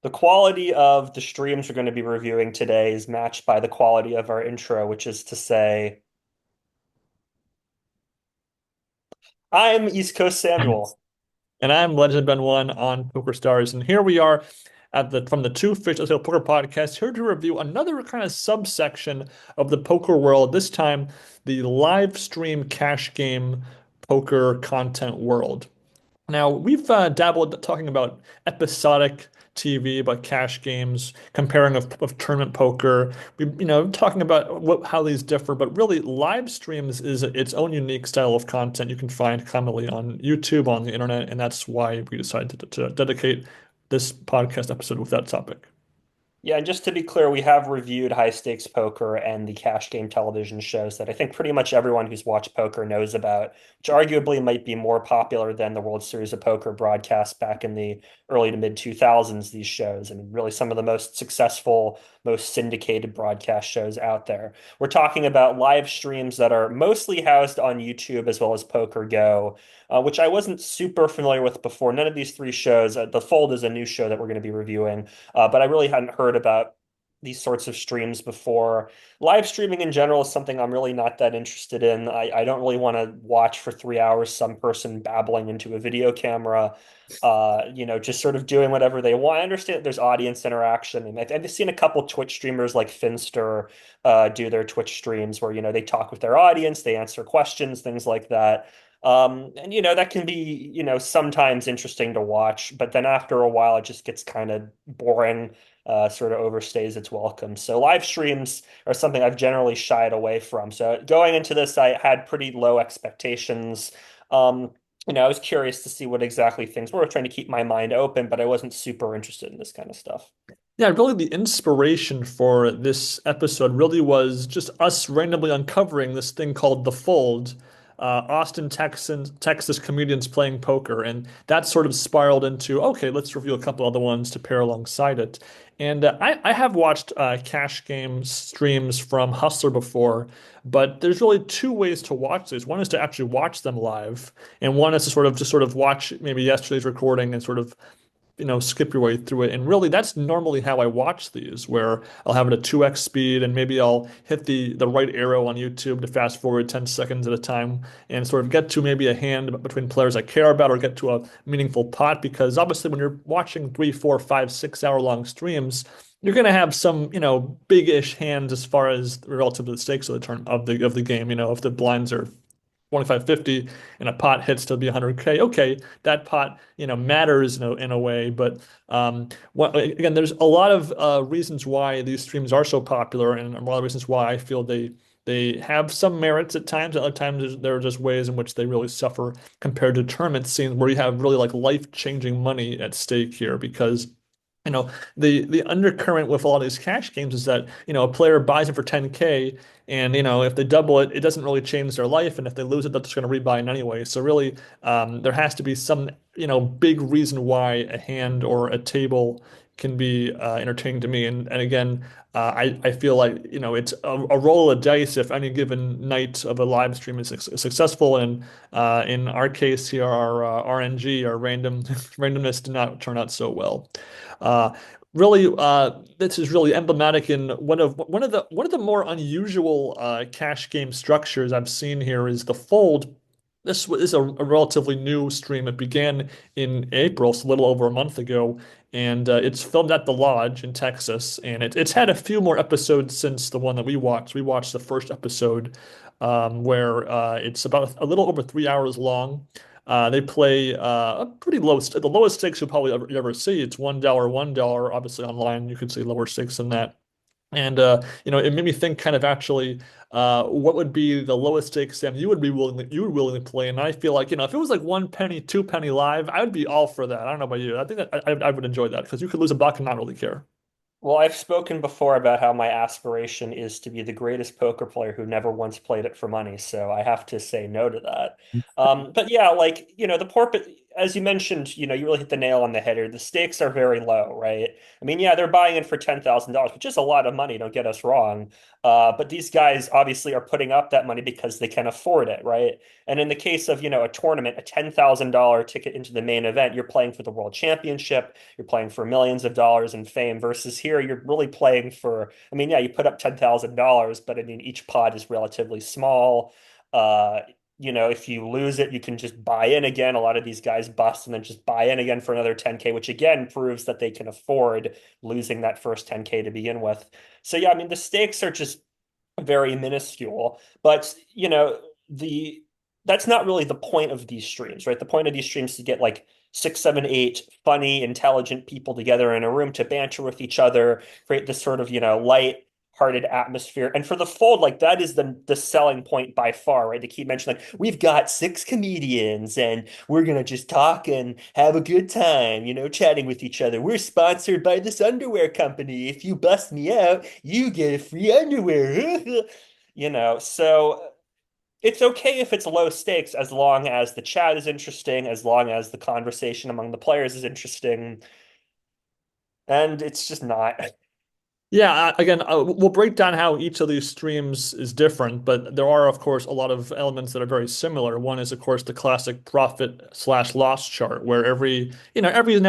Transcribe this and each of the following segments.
The quality of the streams we're going to be reviewing today is matched by the quality of our intro, which is to say, I'm East Coast Samuel. And I'm Legend Ben One on Poker Stars, and here we are at the from the Two Fish Hill Poker Podcast, here to review another kind of subsection of the poker world. This time, the live stream cash game poker content world. Now, we've dabbled talking about episodic TV, about cash games, comparing of tournament poker. Talking about how these differ, but really, live streams is its own unique style of content you can find commonly on YouTube, on the internet, and that's why we decided to dedicate this podcast episode with that topic. Yeah, and just to be clear, we have reviewed high stakes poker and the cash game television shows that I think pretty much everyone who's watched poker knows about, which arguably might be more popular than the World Series of Poker broadcast back in the early to mid 2000s, these shows, and really some of the most successful, most syndicated broadcast shows out there. We're talking about live streams that are mostly housed on YouTube as well as Poker Go, which I wasn't super familiar with before. None of these three shows, The Fold is a new show that we're going to be reviewing, but I really hadn't heard about these sorts of streams before. Live streaming in general is something I'm really not that interested in. I don't really want to watch for 3 hours some person babbling into a video camera, just sort of doing whatever they want. I understand that there's audience interaction, and I've seen a couple Twitch streamers like Finster do their Twitch streams where, they talk with their audience, they answer questions, things like that. And that can be, sometimes interesting to watch, but then after a while it just gets kind of boring, sort of overstays its welcome. So live streams are something I've generally shied away from. So going into this, I had pretty low expectations. Um, I was curious to see what exactly things were, trying to keep my mind open, but I wasn't super interested in this kind of stuff. Yeah, really, the inspiration for this episode really was just us randomly uncovering this thing called The Fold, Austin, Texas comedians playing poker. And that sort of spiraled into, okay, let's review a couple other ones to pair alongside it. And I have watched cash game streams from Hustler before, but there's really two ways to watch these. One is to actually watch them live, and one is to sort of watch maybe yesterday's recording and sort of skip your way through it. And really, that's normally how I watch these, where I'll have it at 2x speed and maybe I'll hit the right arrow on YouTube to fast forward 10 seconds at a time and sort of get to maybe a hand between players I care about or get to a meaningful pot. Because obviously, when you're watching 3, 4, 5, 6 hour long streams, you're going to have some, big-ish hands as far as relative to the stakes of the turn of the game. If the blinds are 2550 and a pot hits to be 100K, okay, that pot matters in a way. But again, there's a lot of reasons why these streams are so popular, and a lot of reasons why I feel they have some merits at times. At other times there are just ways in which they really suffer compared to tournament scenes where you have really like life-changing money at stake here. Because the undercurrent with a lot of these cash games is that a player buys it for 10K, and if they double it, it doesn't really change their life, and if they lose it, they're just going to rebuy it anyway. So really, there has to be some big reason why a hand or a table can be entertaining to me. And again, I feel like it's a roll of dice if any given night of a live stream is successful. And in our case here, our RNG, our randomness did not turn out so well. Uh, Really, this is really emblematic in one of the more unusual cash game structures I've seen here is the fold. This is a relatively new stream. It began in April, so a little over a month ago, and it's filmed at the Lodge in Texas. And it's had a few more episodes since the one that we watched. We watched the first episode, where it's about a little over 3 hours long. They play a pretty the lowest stakes you'll probably ever see. It's $1, $1. Obviously, online you could see lower stakes than that. And it made me think kind of actually, what would be the lowest stakes, Sam, you would willingly play? And I feel like, if it was like 1 penny, 2 penny live, I would be all for that. I don't know about you. I think that I would enjoy that because you could lose a buck and not really care. Well, I've spoken before about how my aspiration is to be the greatest poker player who never once played it for money, so I have to say no to that. But yeah, like, the porpoise, as you mentioned, you really hit the nail on the head here. The stakes are very low, right? I mean, yeah, they're buying in for $10,000, which is a lot of money, don't get us wrong. But these guys obviously are putting up that money because they can afford it, right? And in the case of, a tournament, a $10,000 ticket into the main event, you're playing for the world championship, you're playing for millions of dollars in fame, versus here, you're really playing for, I mean, yeah, you put up $10,000, but I mean, each pot is relatively small. Uh, if you lose it, you can just buy in again. A lot of these guys bust and then just buy in again for another 10K, which again proves that they can afford losing that first 10K to begin with. So yeah, I mean the stakes are just very minuscule, but the that's not really the point of these streams, right? The point of these streams is to get like six, seven, eight funny, intelligent people together in a room to banter with each other, create this sort of, light hearted atmosphere. And for the fold, like that is the selling point by far, right? They keep mentioning like we've got six comedians and we're gonna just talk and have a good time, chatting with each other. We're sponsored by this underwear company. If you bust me out, you get a free underwear. So it's okay if it's low stakes as long as the chat is interesting, as long as the conversation among the players is interesting, and it's just not. Yeah, again, we'll break down how each of these streams is different, but there are, of course, a lot of elements that are very similar. One is, of course, the classic profit slash loss chart, where every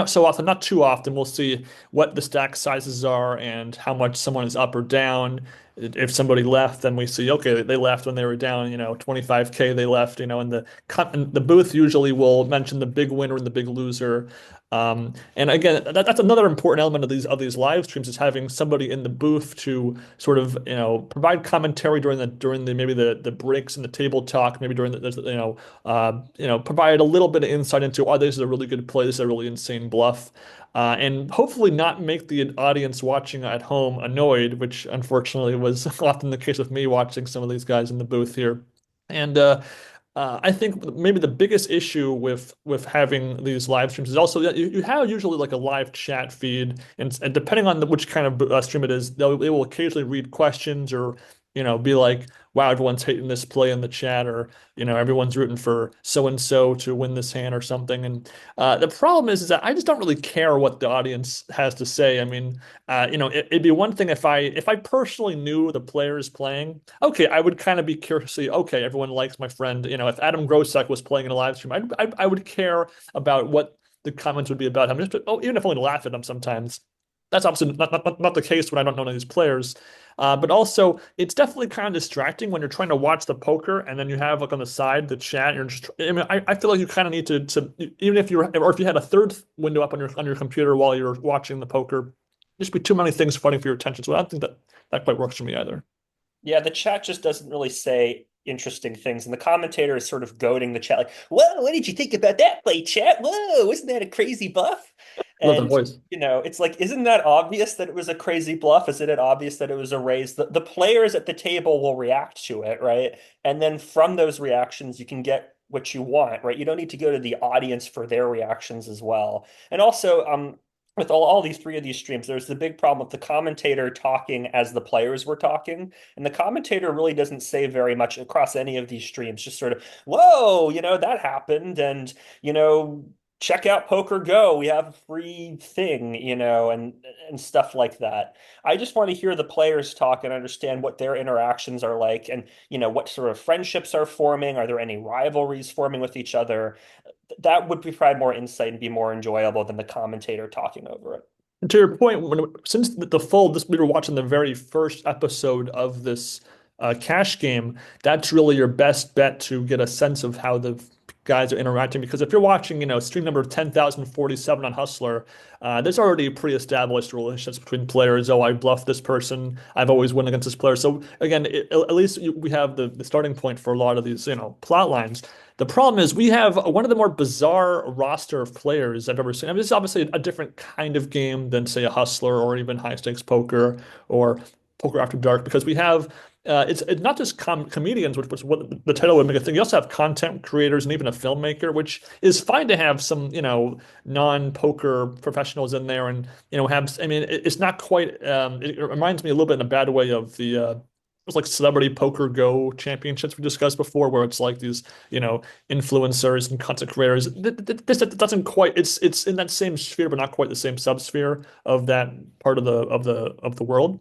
so often, not too often, we'll see what the stack sizes are and how much someone is up or down. If somebody left, then we see, okay, they left when they were down, 25K, they left, and the booth usually will mention the big winner and the big loser. And again, that's another important element of these live streams is having somebody in the booth to sort of provide commentary during the maybe the breaks and the table talk, maybe during provide a little bit of insight into this is a really good play, this is a really insane bluff. And hopefully not make the audience watching at home annoyed, which unfortunately was often the case with me watching some of these guys in the booth here. And I think maybe the biggest issue with having these live streams is also that you have usually like a live chat feed, and depending on which kind of stream it is, they will occasionally read questions or be like, "Wow, everyone's hating this play in the chat," or everyone's rooting for so and so to win this hand or something. And the problem is that I just don't really care what the audience has to say. I mean, it'd be one thing if I personally knew the players playing. Okay, I would kind of be curious to see, okay, everyone likes my friend. If Adam Grosek was playing in a live stream, I would care about what the comments would be about him. Even if I only laugh at him sometimes. That's obviously not the case when I don't know any of these players. But also, it's definitely kind of distracting when you're trying to watch the poker and then you have like on the side the chat. You're just, I mean, I feel like you kind of need to even if if you had a third window up on your computer while you're watching the poker, there's be too many things fighting for your attention. So I don't think that quite works for me either. Yeah, the chat just doesn't really say interesting things, and the commentator is sort of goading the chat, like, "Whoa, what did you think about that play, chat? Whoa, wasn't that a crazy bluff?" Love the And voice. it's like, isn't that obvious that it was a crazy bluff? Isn't it obvious that it was a raise? The players at the table will react to it, right? And then from those reactions, you can get what you want, right? You don't need to go to the audience for their reactions as well. And also, with all these three of these streams, there's the big problem with the commentator talking as the players were talking. And the commentator really doesn't say very much across any of these streams, just sort of, whoa, that happened. And, you know, check out Poker Go. We have a free thing, and stuff like that. I just want to hear the players talk and understand what their interactions are like and, what sort of friendships are forming. Are there any rivalries forming with each other? That would provide more insight and be more enjoyable than the commentator talking over it. And to your point, since the full, this we were watching the very first episode of this cash game, that's really your best bet to get a sense of how the guys are interacting. Because if you're watching, stream number 10,047 on Hustler, there's already pre-established relationships between players. Oh, I bluffed this person. I've always won against this player. So again, at least we have the starting point for a lot of these, plot lines. The problem is we have one of the more bizarre roster of players I've ever seen. I mean, this is obviously a different kind of game than, say, a Hustler or even high stakes poker or poker after dark because we have it's not just comedians, which was what the title would make a thing. You also have content creators and even a filmmaker, which is fine to have some, non-poker professionals in there and, have, I mean, it's not quite, it reminds me a little bit in a bad way of it's like Celebrity Poker Go championships we discussed before, where it's like these, influencers and content creators. This doesn't quite. It's in that same sphere, but not quite the same subsphere of that part of the world.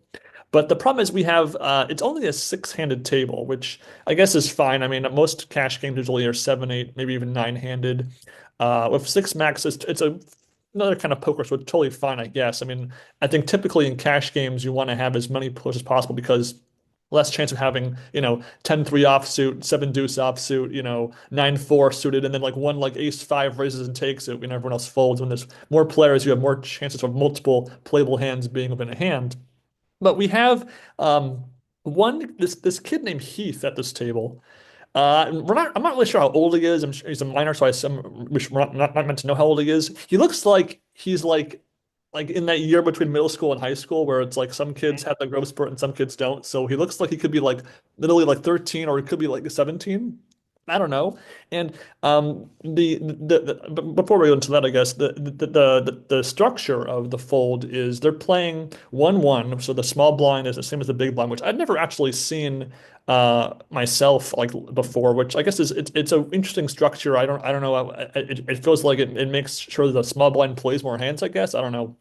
But the problem is we have it's only a six-handed table, which I guess is fine. I mean, most cash games usually are seven, eight, maybe even nine-handed. With six max, another kind of poker, so it's totally fine, I guess. I mean, I think typically in cash games you want to have as many players as possible because less chance of having, 10-3 offsuit, 7 deuce offsuit, 9-4 suited, and then like one like ace five raises and takes it when everyone else folds. When there's more players, you have more chances of multiple playable hands being within a hand. But we have this kid named Heath at this table. I'm not really sure how old he is. I'm sure he's a minor, so I assume we're not meant to know how old he is. He looks like he's like in that year between middle school and high school where it's like some kids have the growth spurt and some kids don't. So he looks like he could be like literally like 13 or he could be like 17. I don't know. And but before we go into that, I guess the structure of the fold is they're playing 1-1. So the small blind is the same as the big blind, which I've never actually seen myself like before, which I guess it's an interesting structure. I don't know. It feels like it makes sure that the small blind plays more hands, I guess. I don't know.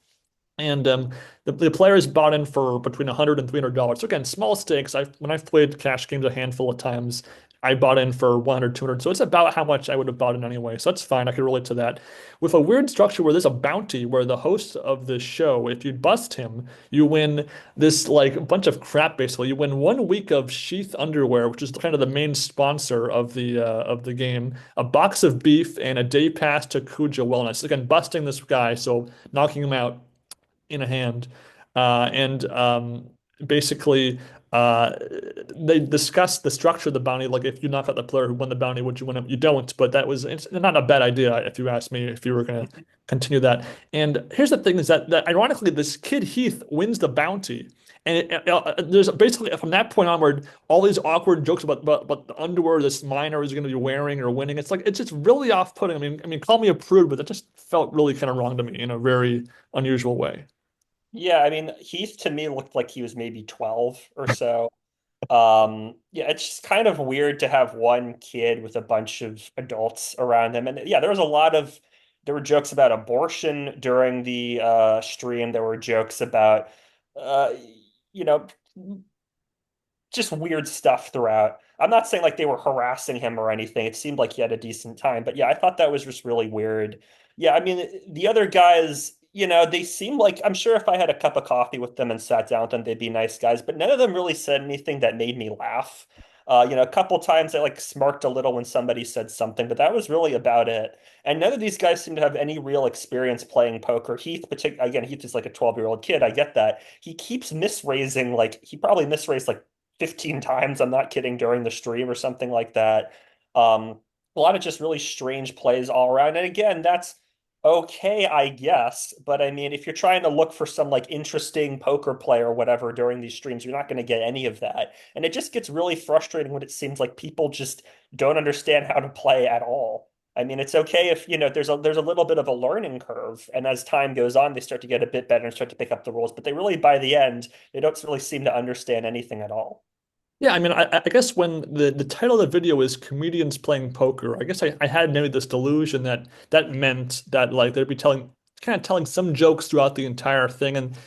And the players bought in for between $100 and $300. So again, small stakes. When I've played cash games a handful of times, I bought in for 100, 200. So it's about how much I would have bought in anyway. So that's fine. I can relate to that. With a weird structure where there's a bounty where the host of the show, if you bust him, you win this like bunch of crap basically. You win 1 week of Sheath underwear, which is kind of the main sponsor of the game, a box of beef, and a day pass to Kuja Wellness. Again, busting this guy, so knocking him out in a hand. And basically, uh, they discussed the structure of the bounty. Like, if you knock out the player who won the bounty, would you win it? You don't. But it's not a bad idea if you ask me, if you were going to continue that. And here's the thing is that ironically, this kid Heath wins the bounty. And there's basically from that point onward, all these awkward jokes about the underwear this minor is going to be wearing or winning. It's like it's just really off-putting. I mean, call me a prude, but that just felt really kind of wrong to me in a very unusual way. Yeah, I mean, Heath to me looked like he was maybe 12 or so. Yeah, it's just kind of weird to have one kid with a bunch of adults around him. And yeah, there were jokes about abortion during the stream. There were jokes about uh you know just weird stuff throughout. I'm not saying like they were harassing him or anything. It seemed like he had a decent time, but yeah, I thought that was just really weird. Yeah, I mean, the other guys, they seem like I'm sure if I had a cup of coffee with them and sat down with them, they'd be nice guys, but none of them really said anything that made me laugh. A couple times I like smirked a little when somebody said something, but that was really about it. And none of these guys seem to have any real experience playing poker. Again, Heath is like a 12-year-old kid. I get that. He keeps misraising, like he probably misraised like 15 times, I'm not kidding, during the stream or something like that. A lot of just really strange plays all around. And again, that's okay, I guess. But I mean, if you're trying to look for some like interesting poker play or whatever during these streams, you're not going to get any of that. And it just gets really frustrating when it seems like people just don't understand how to play at all. I mean, it's okay if, there's a little bit of a learning curve, and as time goes on, they start to get a bit better and start to pick up the rules, but they really, by the end, they don't really seem to understand anything at all. Yeah, I mean, I guess when the title of the video is comedians playing poker, I guess I had maybe this delusion that meant that like they'd be telling some jokes throughout the entire thing, and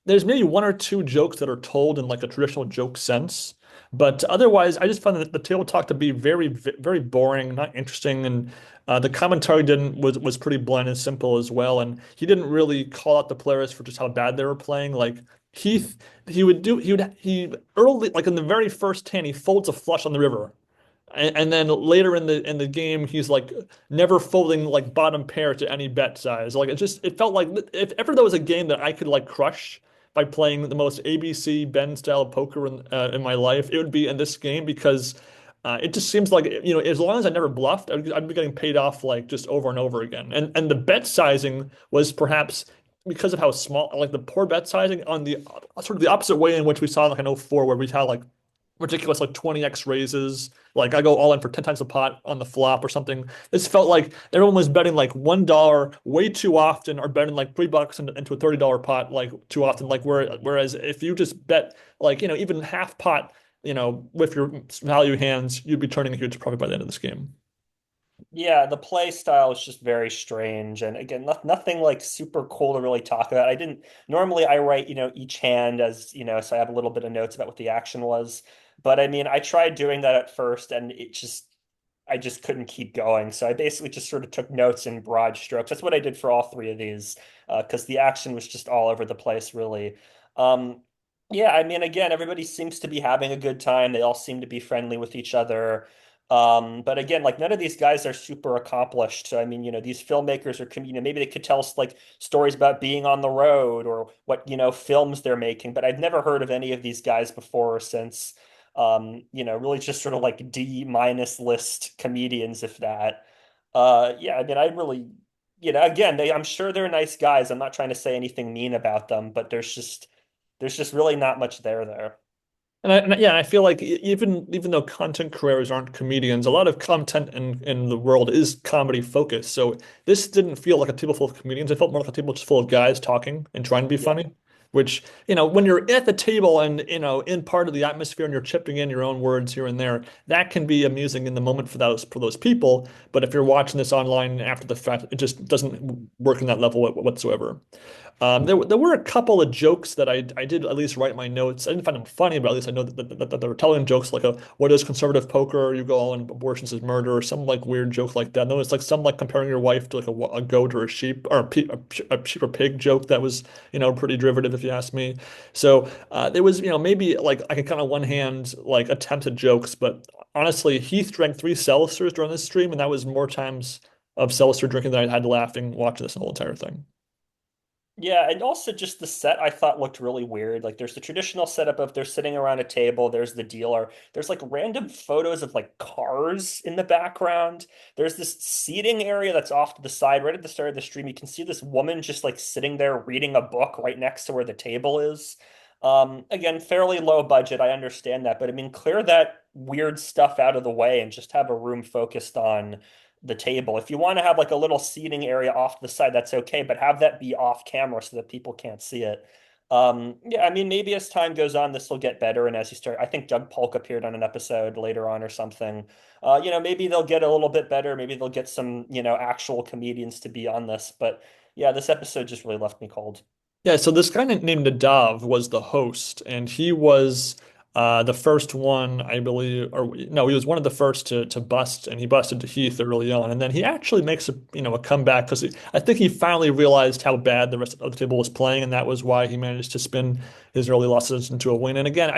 there's maybe one or two jokes that are told in like a traditional joke sense, but otherwise, I just found that the table talk to be very boring, not interesting, and the commentary didn't was pretty bland and simple as well, and he didn't really call out the players for just how bad they were playing. Like Heath, he early like in the very first hand, he folds a flush on the river. And then later in the game, he's like never folding like bottom pair to any bet size. Like it felt like if ever there was a game that I could like crush by playing the most ABC Ben style poker in my life, it would be in this game because it just seems like as long as I never bluffed, I'd be getting paid off like just over and over again. And the bet sizing was perhaps because of how small, like the poor bet sizing on the sort of the opposite way in which we saw like an 04 where we had like ridiculous like 20x raises. Like I go all in for 10 times the pot on the flop or something. This felt like everyone was betting like $1 way too often or betting like $3 into a $30 pot like too often. Like whereas if you just bet like, even half pot with your value hands, you'd be turning a huge profit by the end of this game. Yeah, the play style is just very strange. And again, nothing like super cool to really talk about. I didn't normally I write, each hand as, so I have a little bit of notes about what the action was. But I mean, I tried doing that at first and I just couldn't keep going. So I basically just sort of took notes in broad strokes. That's what I did for all three of these, because the action was just all over the place, really. Um, yeah, I mean, again, everybody seems to be having a good time. They all seem to be friendly with each other. But again, like none of these guys are super accomplished. So I mean, these filmmakers are, maybe they could tell us like stories about being on the road or what, films they're making. But I've never heard of any of these guys before or since. Really just sort of like D minus list comedians, if that. Yeah, I mean, I really, again, I'm sure they're nice guys. I'm not trying to say anything mean about them, but there's just really not much there. And I feel like even though content creators aren't comedians, a lot of content in the world is comedy focused. So this didn't feel like a table full of comedians. It felt more like a table just full of guys talking and trying to be Yeah. funny. Which, when you're at the table and, in part of the atmosphere and you're chipping in your own words here and there, that can be amusing in the moment for those people. But if you're watching this online after the fact, it just doesn't work in that level whatsoever. There were a couple of jokes that I did at least write in my notes. I didn't find them funny, but at least I know that they were telling jokes like what is conservative poker? You go and abortions is murder, or some like weird joke like that. And there was like some like comparing your wife to like a goat or a sheep, or a sheep or pig joke that was pretty derivative if you ask me. So there was maybe like I can count on one hand like attempts at jokes, but honestly, Heath drank 3 seltzers during this stream, and that was more times of seltzer drinking than I had laughing watching this whole entire thing. Yeah, and also just the set I thought looked really weird. Like there's the traditional setup of they're sitting around a table, there's the dealer, there's like random photos of like cars in the background. There's this seating area that's off to the side right at the start of the stream. You can see this woman just like sitting there reading a book right next to where the table is. Again, fairly low budget, I understand that, but I mean clear that weird stuff out of the way and just have a room focused on the table. If you want to have like a little seating area off to the side, that's okay, but have that be off camera so that people can't see it. Yeah, I mean, maybe as time goes on, this will get better. And as you start, I think Doug Polk appeared on an episode later on or something. Maybe they'll get a little bit better. Maybe they'll get some, actual comedians to be on this. But yeah, this episode just really left me cold. Yeah, so this guy named Nadav was the host, and he was the first one, I believe, or no, he was one of the first to bust, and he busted to Heath early on, and then he actually makes a comeback because I think he finally realized how bad the rest of the table was playing, and that was why he managed to spin his early losses into a win. And again,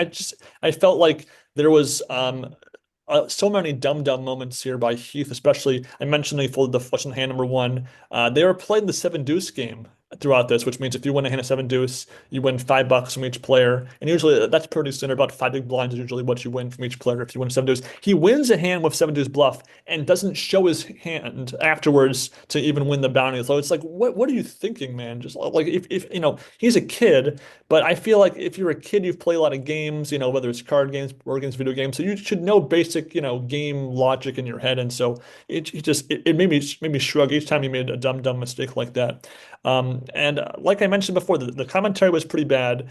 I felt like there was so many dumb moments here by Heath, especially I mentioned they folded the flush in hand number one. They were playing the seven deuce game throughout this, which means if you win a hand of seven deuce, you win $5 from each player. And usually that's pretty standard. About five big blinds is usually what you win from each player if you win seven deuce. He wins a hand with seven deuce bluff and doesn't show his hand afterwards to even win the bounty. So it's like, what are you thinking, man? Just like if he's a kid, but I feel like if you're a kid, you've played a lot of games, whether it's card games, board games, video games, so you should know basic, game logic in your head. And so it made me shrug each time he made a dumb mistake like that. And like I mentioned before, the commentary was pretty bad.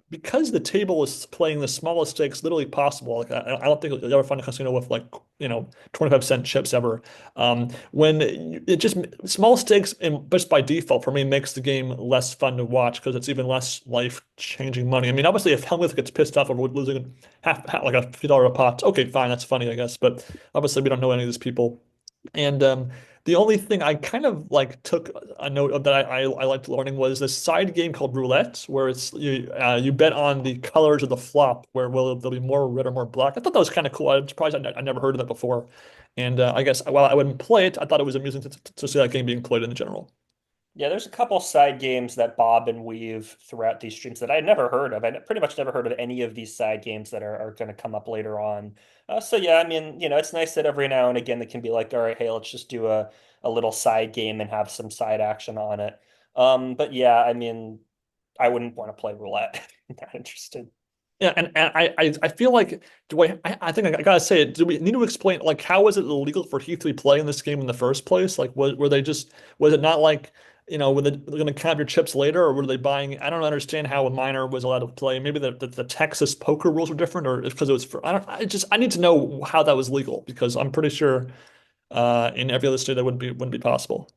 Because the table is playing the smallest stakes literally possible. Like I don't think you'll ever find a casino with like 25-cent chips ever. It just small stakes and just by default for me makes the game less fun to watch because it's even less life-changing money. I mean, obviously if Helmuth gets pissed off over losing half like a $50 a pot, okay, fine, that's funny, I guess. But obviously we don't know any of these people. And the only thing I kind of like took a note of that I liked learning was this side game called roulette, where it's you bet on the colors of the flop, where will there'll be more red or more black. I thought that was kind of cool. I'm surprised I never heard of that before. And I guess while I wouldn't play it, I thought it was amusing to see that game being played in general. Yeah, there's a couple side games that bob and weave throughout these streams that I had never heard of. Pretty much never heard of any of these side games that are going to come up later on. So yeah, I mean, it's nice that every now and again they can be like, all right, hey, let's just do a little side game and have some side action on it. But yeah, I mean, I wouldn't want to play roulette. Not interested. Yeah, and I feel like I think I gotta say it. Do we need to explain like how was it illegal for Heath to be playing this game in the first place? Like was it not like were they going to count your chips later, or were they buying? I don't understand how a minor was allowed to play. Maybe the Texas poker rules were different, or it's because it was for, I don't, I need to know how that was legal because I'm pretty sure in every other state that wouldn't be possible.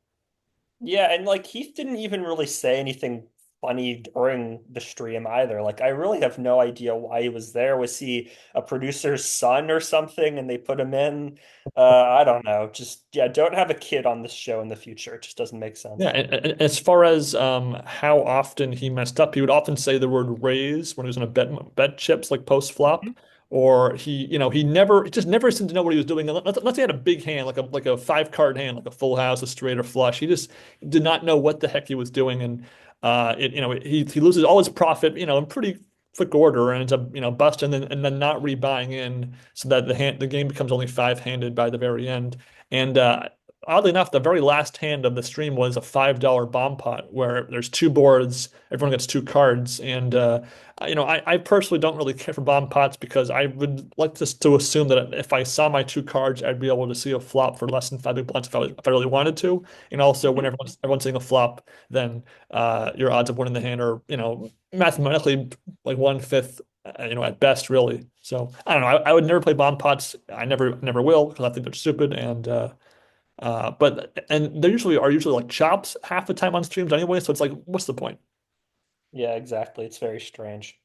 Yeah, and like Heath didn't even really say anything funny during the stream either. Like I really have no idea why he was there. Was he a producer's son or something and they put him in? I don't know. Just yeah, don't have a kid on this show in the future. It just doesn't make Yeah, sense. and as far as how often he messed up, he would often say the word raise when he was going to bet chips like post flop, Mhm. or he just never seemed to know what he was doing. Unless he had a big hand, like a 5 card hand, like a full house, a straight or flush. He just did not know what the heck he was doing, and he loses all his profit, in pretty quick order, and ends up busting and then not rebuying in, so that the game becomes only 5-handed by the very end. And oddly enough, the very last hand of the stream was a $5 bomb pot where there's 2 boards, everyone gets 2 cards, and I personally don't really care for bomb pots because I would like to assume that if I saw my 2 cards, I'd be able to see a flop for less than 5 big blinds if I really wanted to, and also when Mhm. everyone's seeing a flop, then your odds of winning the hand are mathematically like 1/5. At best, really. So I don't know. I would never play bomb pots. I never will because I think they're stupid but they usually like chops half the time on streams anyway, so it's like, what's the point? Yeah, exactly. It's very strange.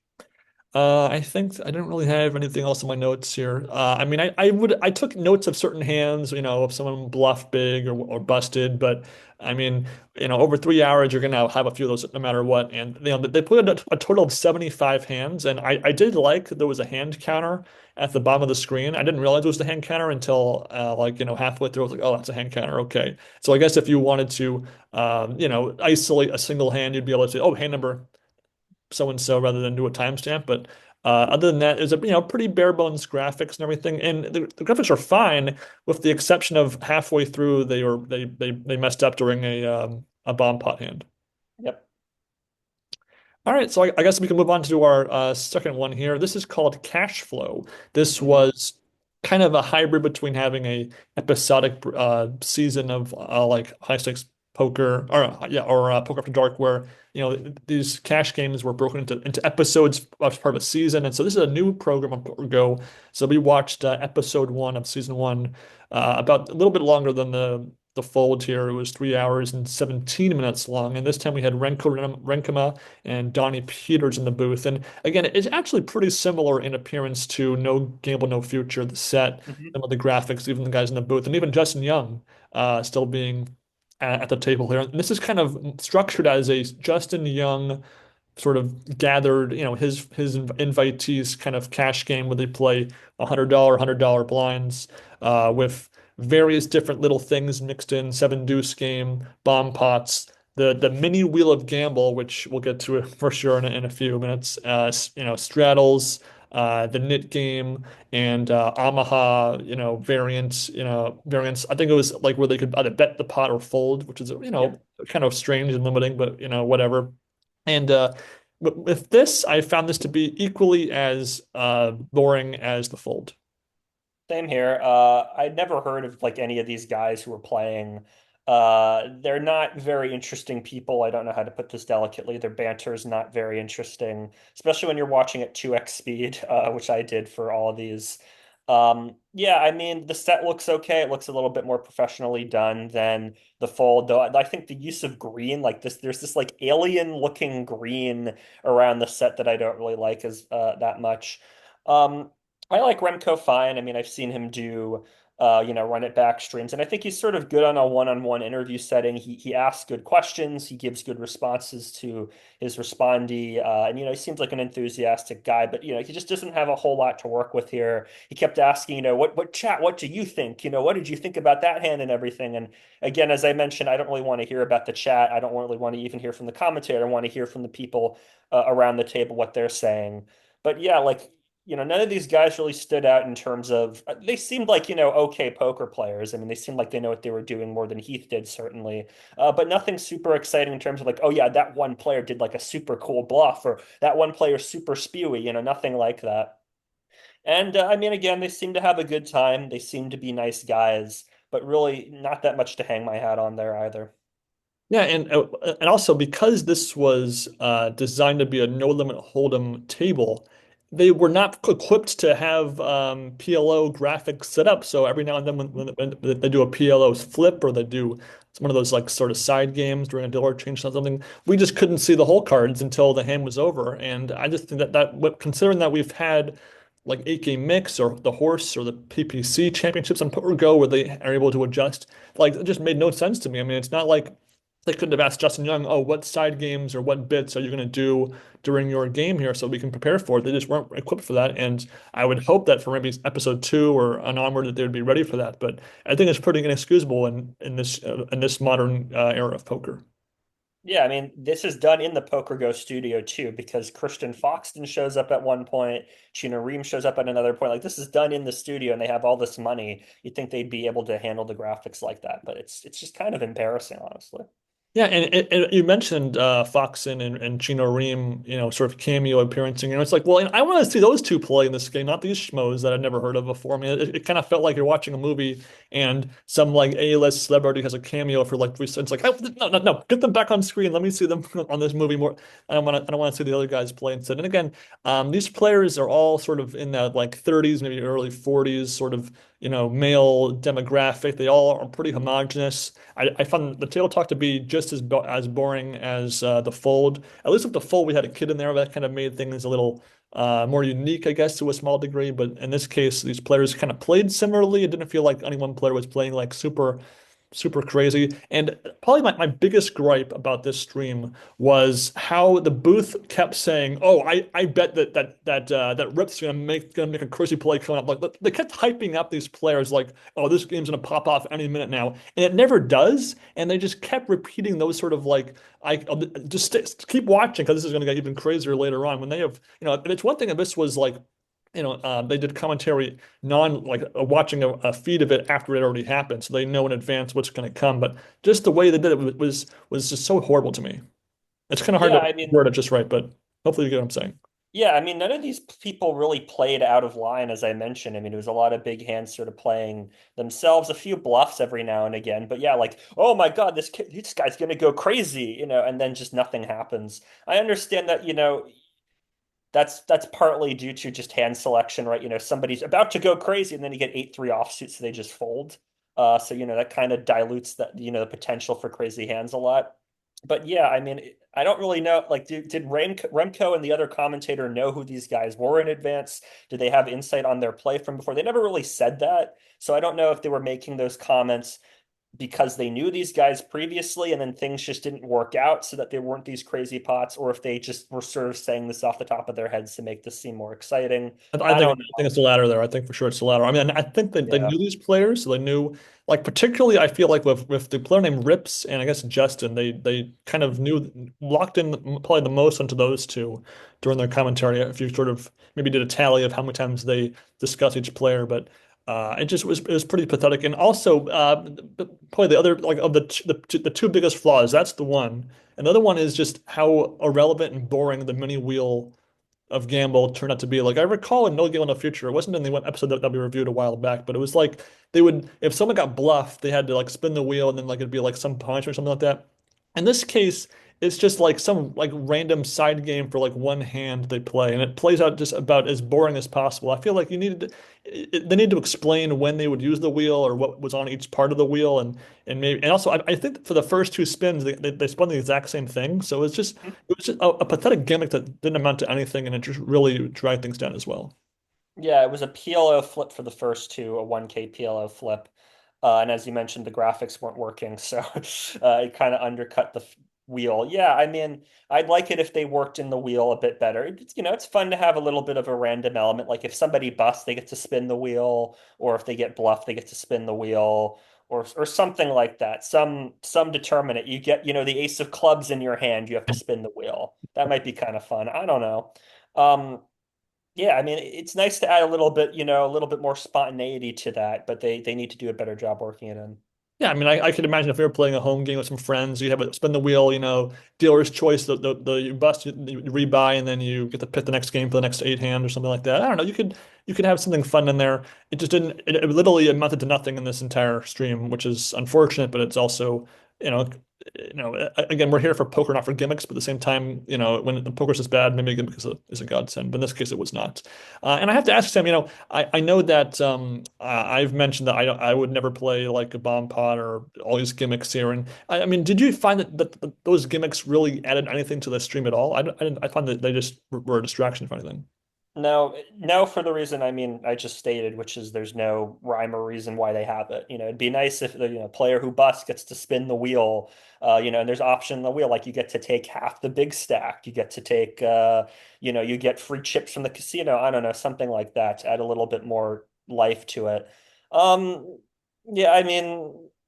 I think I don't really have anything else in my notes here. I mean, I took notes of certain hands, if someone bluffed big or busted, but I mean, over 3 hours, you're gonna have a few of those no matter what. And they put a total of 75 hands, and I did like that there was a hand counter at the bottom of the screen. I didn't realize it was the hand counter until like halfway through. I was like, oh, that's a hand counter. Okay. So I guess if you wanted to isolate a single hand, you'd be able to say, oh, hand number so and so rather than do a timestamp. But other than that, it's a pretty bare bones graphics and everything, and the graphics are fine, with the exception of halfway through they messed up during a bomb pot hand. Yep. All right, so I guess we can move on to our second one here. This is called Cash Flow. This Hmm. was kind of a hybrid between having a episodic season of like high stakes poker, or poker after dark, where these cash games were broken into episodes as part of a season. And so this is a new program on Poker Go. So we watched episode 1 of season 1, about a little bit longer than the fold here. It was 3 hours and 17 minutes long. And this time we had Renko Renkema and Donnie Peters in the booth. And again, it's actually pretty similar in appearance to No Gamble, No Future, the set, Hmm. some of the graphics, even the guys in the booth, and even Justin Young still being at the table here. And this is kind of structured as a Justin Young sort of gathered, his invitees kind of cash game where they play $100 blinds with various different little things mixed in, seven deuce game, bomb pots, the mini wheel of gamble, which we'll get to for sure in a few minutes. Straddles, the knit game, and Omaha, variants. I think it was like where they could either bet the pot or fold, which is Yep. kind of strange and limiting, but whatever. And with this, I found this to be equally as boring as the fold. Same here. I'd never heard of like any of these guys who were playing. They're not very interesting people. I don't know how to put this delicately. Their banter is not very interesting, especially when you're watching at 2x speed, which I did for all of these. Yeah, I mean, the set looks okay. It looks a little bit more professionally done than the fold, though. I think the use of green, like this, there's this like alien looking green around the set that I don't really like as that much. Um, I like Remco fine. I mean, I've seen him do, run it back streams, and I think he's sort of good on a one-on-one interview setting. He asks good questions, he gives good responses to his respondee, and he seems like an enthusiastic guy. But he just doesn't have a whole lot to work with here. He kept asking, what chat, what do you think? What did you think about that hand and everything? And again, as I mentioned, I don't really want to hear about the chat. I don't really want to even hear from the commentator. I want to hear from the people around the table what they're saying. But yeah, like none of these guys really stood out in terms of they seemed like, okay poker players. I mean, they seemed like they know what they were doing more than Heath did, certainly. But nothing super exciting in terms of like, oh yeah, that one player did like a super cool bluff, or that one player super spewy, nothing like that. And I mean, again, they seem to have a good time. They seem to be nice guys, but really not that much to hang my hat on there either. Yeah, and also because this was designed to be a no limit hold'em table, they were not equipped to have PLO graphics set up. So every now and then when they do a PLO flip or they do one of those like sort of side games during a dealer change or something, we just couldn't see the whole cards until the hand was over. And I just think considering that we've had like 8 game mix or the horse or the PPC championships on Poker Go where they are able to adjust, like it just made no sense to me. I mean, it's not like they couldn't have asked Justin Young, oh, what side games or what bits are you going to do during your game here so we can prepare for it. They just weren't equipped for that. And I would hope that for maybe episode 2 or an onward that they would be ready for that. But I think it's pretty inexcusable in this modern era of poker. Yeah, I mean, this is done in the Poker Go studio too, because Christian Foxton shows up at one point, Chino Reem shows up at another point. Like this is done in the studio, and they have all this money. You'd think they'd be able to handle the graphics like that, but it's just kind of embarrassing, honestly. Yeah, and you mentioned Foxen and Chino Reem, sort of cameo appearancing. It's like, well, I want to see those two play in this game, not these schmoes that I've never heard of before. I mean, it kind of felt like you're watching a movie and some like A-list celebrity has a cameo for like 3 cents. Like, oh, no, no, no, get them back on screen. Let me see them on this movie more. I don't want to see the other guys play instead. And again, these players are all sort of in that like 30s, maybe early 40s, sort of, male demographic. They all are pretty homogenous. I found the table talk to be just as boring as the fold. At least with the fold, we had a kid in there that kind of made things a little more unique, I guess, to a small degree. But in this case, these players kind of played similarly. It didn't feel like any one player was playing like super crazy. And probably my biggest gripe about this stream was how the booth kept saying, "Oh, I bet that Rip's gonna make a crazy play coming up." Like they kept hyping up these players like, "Oh, this game's gonna pop off any minute now," and it never does. And they just kept repeating those sort of like, I'll just keep watching because this is gonna get even crazier later on when they have, if it's one thing if this was like. They did commentary like watching a feed of it after it already happened, so they know in advance what's going to come. But just the way they did it was just so horrible to me. It's kind of hard Yeah, to I mean, word it just right, but hopefully you get what I'm saying. yeah, I mean, none of these people really played out of line, as I mentioned. I mean, it was a lot of big hands sort of playing themselves, a few bluffs every now and again. But yeah, like, oh my God, this guy's gonna go crazy, and then just nothing happens. I understand that, that's partly due to just hand selection, right? Somebody's about to go crazy, and then you get 8-3 offsuit, so they just fold. So that kind of dilutes the potential for crazy hands a lot. But yeah, I mean, I don't really know. Like, did Remco and the other commentator know who these guys were in advance? Did they have insight on their play from before? They never really said that. So I don't know if they were making those comments because they knew these guys previously and then things just didn't work out so that there weren't these crazy pots, or if they just were sort of saying this off the top of their heads to make this seem more exciting. I I think don't I think it's the latter there. I think for sure it's the latter. I mean, I think they know. knew these players, so they knew like particularly I feel like with the player named Rips and I guess Justin, they kind of knew locked in probably the most onto those two during their commentary. If you sort of maybe did a tally of how many times they discuss each player, but it was pretty pathetic. And also probably the other like of the two biggest flaws, that's the one. Another one is just how irrelevant and boring the mini wheel of Gamble turned out to be. Like I recall in No Game in the Future, it wasn't in the one episode that we reviewed a while back, but it was like they would if someone got bluffed, they had to like spin the wheel and then like it'd be like some punch or something like that. In this case, it's just like some like random side game for like one hand they play, and it plays out just about as boring as possible. I feel like they need to explain when they would use the wheel or what was on each part of the wheel, and maybe and also I think for the first 2 spins they spun the exact same thing, so it was just a pathetic gimmick that didn't amount to anything, and it just really dragged things down as well. Yeah, it was a PLO flip for the first two, a 1K PLO flip. And as you mentioned, the graphics weren't working, so it kind of undercut the wheel. Yeah, I mean, I'd like it if they worked in the wheel a bit better. It's fun to have a little bit of a random element. Like if somebody busts, they get to spin the wheel, or if they get bluffed, they get to spin the wheel, or something like that. Some determinant. You get, the ace of clubs in your hand, you have to spin the wheel. That might be kind of fun. I don't know. Um, yeah, I mean, it's nice to add a little bit, a little bit more spontaneity to that, but they need to do a better job working it in. Yeah, I mean, I could imagine if we were playing a home game with some friends, you have a spin the wheel, dealer's choice, the you bust, you rebuy, and then you get to pick the next game for the next 8 hand or something like that. I don't know. You could have something fun in there. It just didn't. It literally amounted to nothing in this entire stream, which is unfortunate, but it's also you know, again, we're here for poker, not for gimmicks. But at the same time, when the poker's is bad, maybe a gimmick is a godsend. But in this case, it was not. And I have to ask Sam, I know that I've mentioned that I would never play like a bomb pot or all these gimmicks here. And I mean, did you find that those gimmicks really added anything to the stream at all? I found that they just were a distraction, if anything. No, no, for the reason I just stated, which is there's no rhyme or reason why they have it. It'd be nice if the player who busts gets to spin the wheel, and there's option in the wheel, like you get to take half the big stack, you get to take, you get free chips from the casino. I don't know, something like that to add a little bit more life to it. Um, yeah,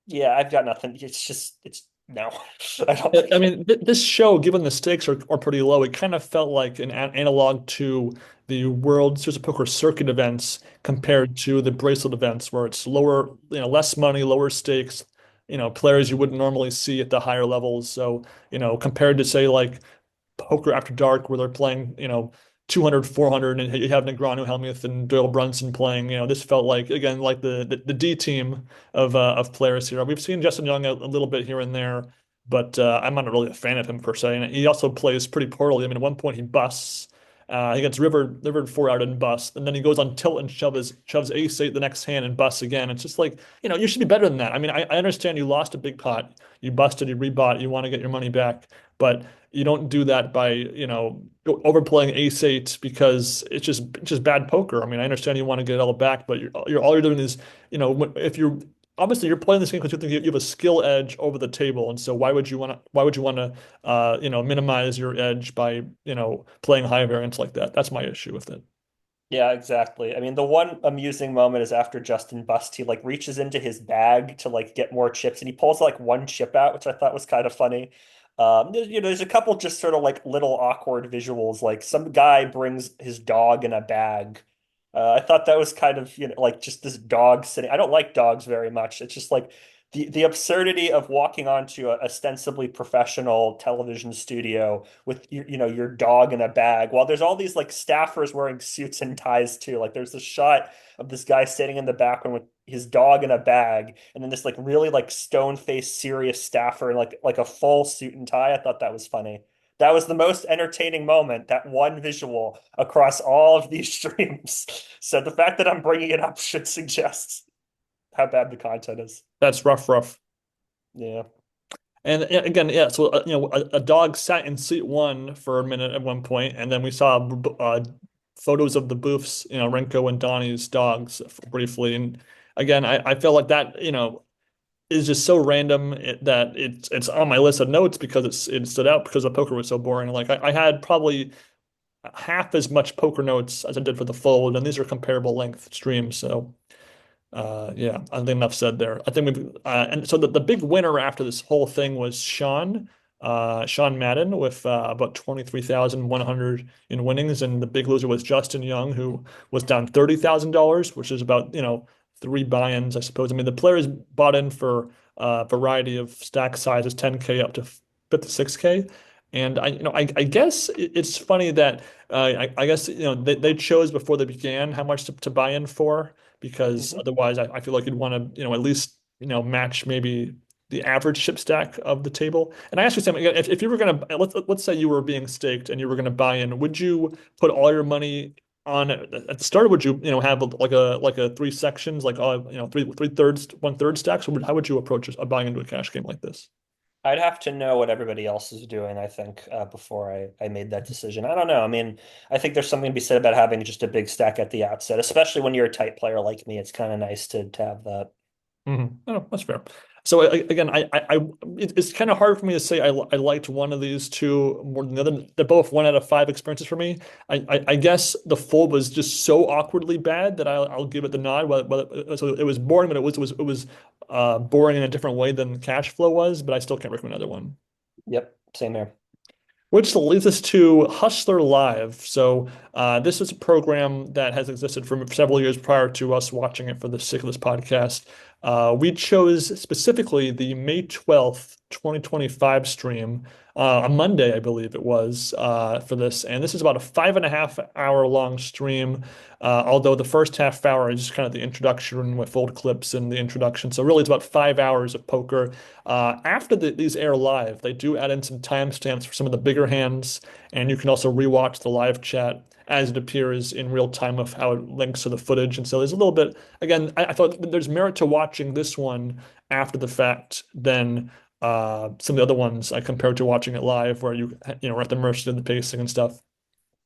yeah, I've got nothing. It's no, I don't I like it. mean, this show, given the stakes are pretty low, it kind of felt like an analog to the World Series of Poker circuit events compared to the bracelet events, where it's lower, less money, lower stakes, players you wouldn't normally see at the higher levels. So, compared to say like Poker After Dark, where they're playing, 200, 400, and you have Negreanu, Helmuth, and Doyle Brunson playing. This felt like, again, like the D team of players here. We've seen Justin Young a little bit here and there, but I'm not really a fan of him per se. And he also plays pretty poorly. I mean, at one point he busts. He gets rivered four out and busts, and then he goes on tilt and shoves ace eight the next hand and busts again. It's just like, you should be better than that. I mean, I understand you lost a big pot, you busted, you rebought, you want to get your money back, but you don't do that by, overplaying ace eight because it's just bad poker. I mean, I understand you want to get it all back, but you're all you're doing is, if you're obviously you're playing this game because you think you have a skill edge over the table, and so why would you want to minimize your edge by, playing high variance like that? That's my issue with it. Yeah, exactly. I mean, the one amusing moment is after Justin busts, he like reaches into his bag to like get more chips, and he pulls like one chip out, which I thought was kind of funny. There's a couple just sort of like little awkward visuals, like some guy brings his dog in a bag. I thought that was kind of, like just this dog sitting. I don't like dogs very much. It's just like the absurdity of walking onto a ostensibly professional television studio with your dog in a bag while there's all these like staffers wearing suits and ties too. Like there's a shot of this guy sitting in the background with his dog in a bag, and then this like really like stone-faced serious staffer in like a full suit and tie. I thought that was funny. That was the most entertaining moment, that one visual across all of these streams. So the fact that I'm bringing it up should suggest how bad the content is. That's rough, rough. Yeah. And again, yeah, so a dog sat in seat one for a minute at one point, and then we saw photos of the booths, Renko and Donnie's dogs briefly. And again, I feel like that, is just so random that it's on my list of notes because it stood out because the poker was so boring. Like I had probably half as much poker notes as I did for the fold, and these are comparable length streams. So yeah, I think enough said there. I think and so the big winner after this whole thing was Sean Madden with about 23,100 in winnings, and the big loser was Justin Young, who was down $30,000, which is about, three buy-ins, I suppose. I mean, the players bought in for a variety of stack sizes, 10K up to 56K. And I guess it's funny that I guess they chose before they began how much to buy in for, because Hmm. otherwise I feel like you'd want to at least match maybe the average chip stack of the table. And I ask you something, if you were gonna let's say you were being staked and you were gonna buy in, would you put all your money on it at the start, or would you have like a three sections, like three thirds, one third stacks, or how would you approach a buying into a cash game like this? I'd have to know what everybody else is doing, I think, before I made that decision. I don't know. I mean, I think there's something to be said about having just a big stack at the outset, especially when you're a tight player like me. It's kind of nice to have that. No, that's fair. So again, it's kind of hard for me to say I liked one of these two more than the other. They're both 1 out of 5 experiences for me. I guess the fold was just so awkwardly bad that I'll give it the nod. So it was boring, but it was boring in a different way than cash flow was. But I still can't recommend another one. Yep, same here. Which leads us to Hustler Live. So this is a program that has existed for several years prior to us watching it for the sake of this podcast. We chose specifically the May 12th, 2025 stream, a Monday, I believe it was, for this. And this is about a 5.5 hour long stream, although the first half hour is just kind of the introduction with old clips and the introduction. So really, it's about 5 hours of poker. After these air live, they do add in some timestamps for some of the bigger hands, and you can also rewatch the live chat as it appears in real time of how it links to the footage. And so there's a little bit, again, I thought there's merit to watching this one after the fact than some of the other ones I compared to watching it live where you know, are at the mercy of the pacing and stuff.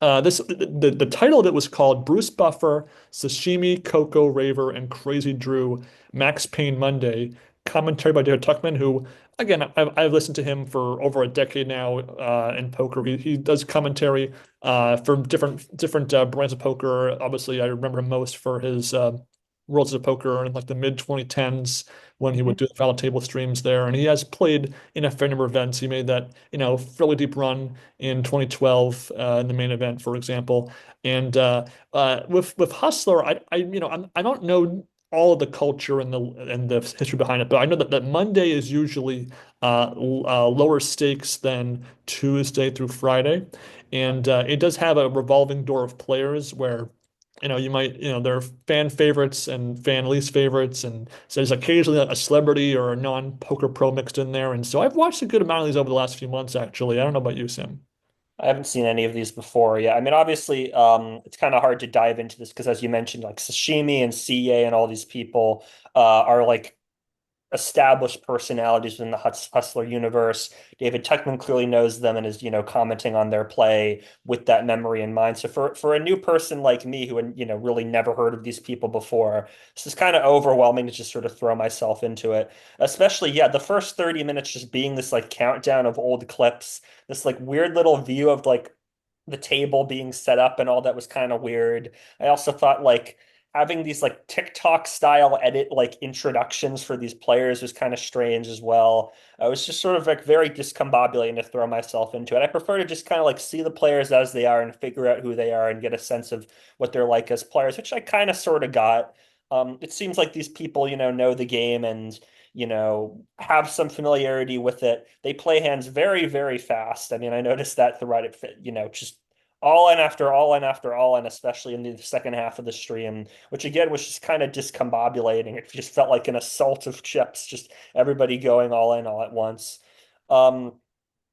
The title of it was called Bruce Buffer, Sashimi, Coco, Raver, and Crazy Drew, Max Payne Monday. Commentary by David Tuchman, who again I've listened to him for over a decade now in poker. He does commentary for different brands of poker. Obviously, I remember him most for his Worlds of Poker in like the mid 2010s when he would do the final table streams there. And he has played in a fair number of events. He made that, you know, fairly deep run in 2012 in the main event, for example. And with Hustler, I don't know all of the culture and the history behind it, but I know that Monday is usually lower stakes than Tuesday through Friday, and it does have a revolving door of players where there are fan favorites and fan least favorites, and so there's occasionally a celebrity or a non-poker pro mixed in there. And so I've watched a good amount of these over the last few months, actually. I don't know about you, Sam. I haven't seen any of these before. Yeah, I mean, obviously, it's kind of hard to dive into this because, as you mentioned, like Sashimi and CA and all these people are like established personalities within the Hustler universe. David Tuchman clearly knows them and is, commenting on their play with that memory in mind. So for a new person like me who, really never heard of these people before, this is kind of overwhelming to just sort of throw myself into it. Especially, yeah, the first 30 minutes just being this like countdown of old clips, this like weird little view of like the table being set up and all that was kind of weird. I also thought like having these like TikTok style edit like introductions for these players was kind of strange as well. I was just sort of like very discombobulating to throw myself into it. I prefer to just kind of like see the players as they are and figure out who they are and get a sense of what they're like as players, which I kind of sort of got. It seems like these people, know the game and have some familiarity with it. They play hands very, very fast. I mean, I noticed that throughout it, just all in after all in after all in, especially in the second half of the stream, which again was just kind of discombobulating. It just felt like an assault of chips, just everybody going all in all at once. Um,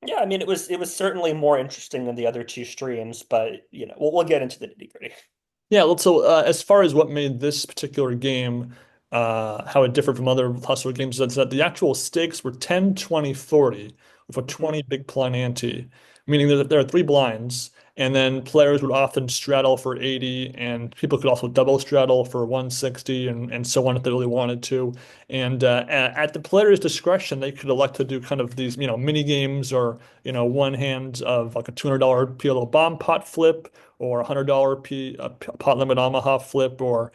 yeah, I mean, it was certainly more interesting than the other two streams, but we'll get into the nitty-gritty. Yeah, so as far as what made this particular game, how it differed from other Hustler games, is that the actual stakes were 10, 20, 40 with a 20 big blind ante, meaning that there are three blinds, and then players would often straddle for 80, and people could also double straddle for 160 and so on if they really wanted to. And at the player's discretion, they could elect to do kind of these, mini games or, one hand of like a $200 PLO bomb pot flip or $100 pot limit Omaha flip, or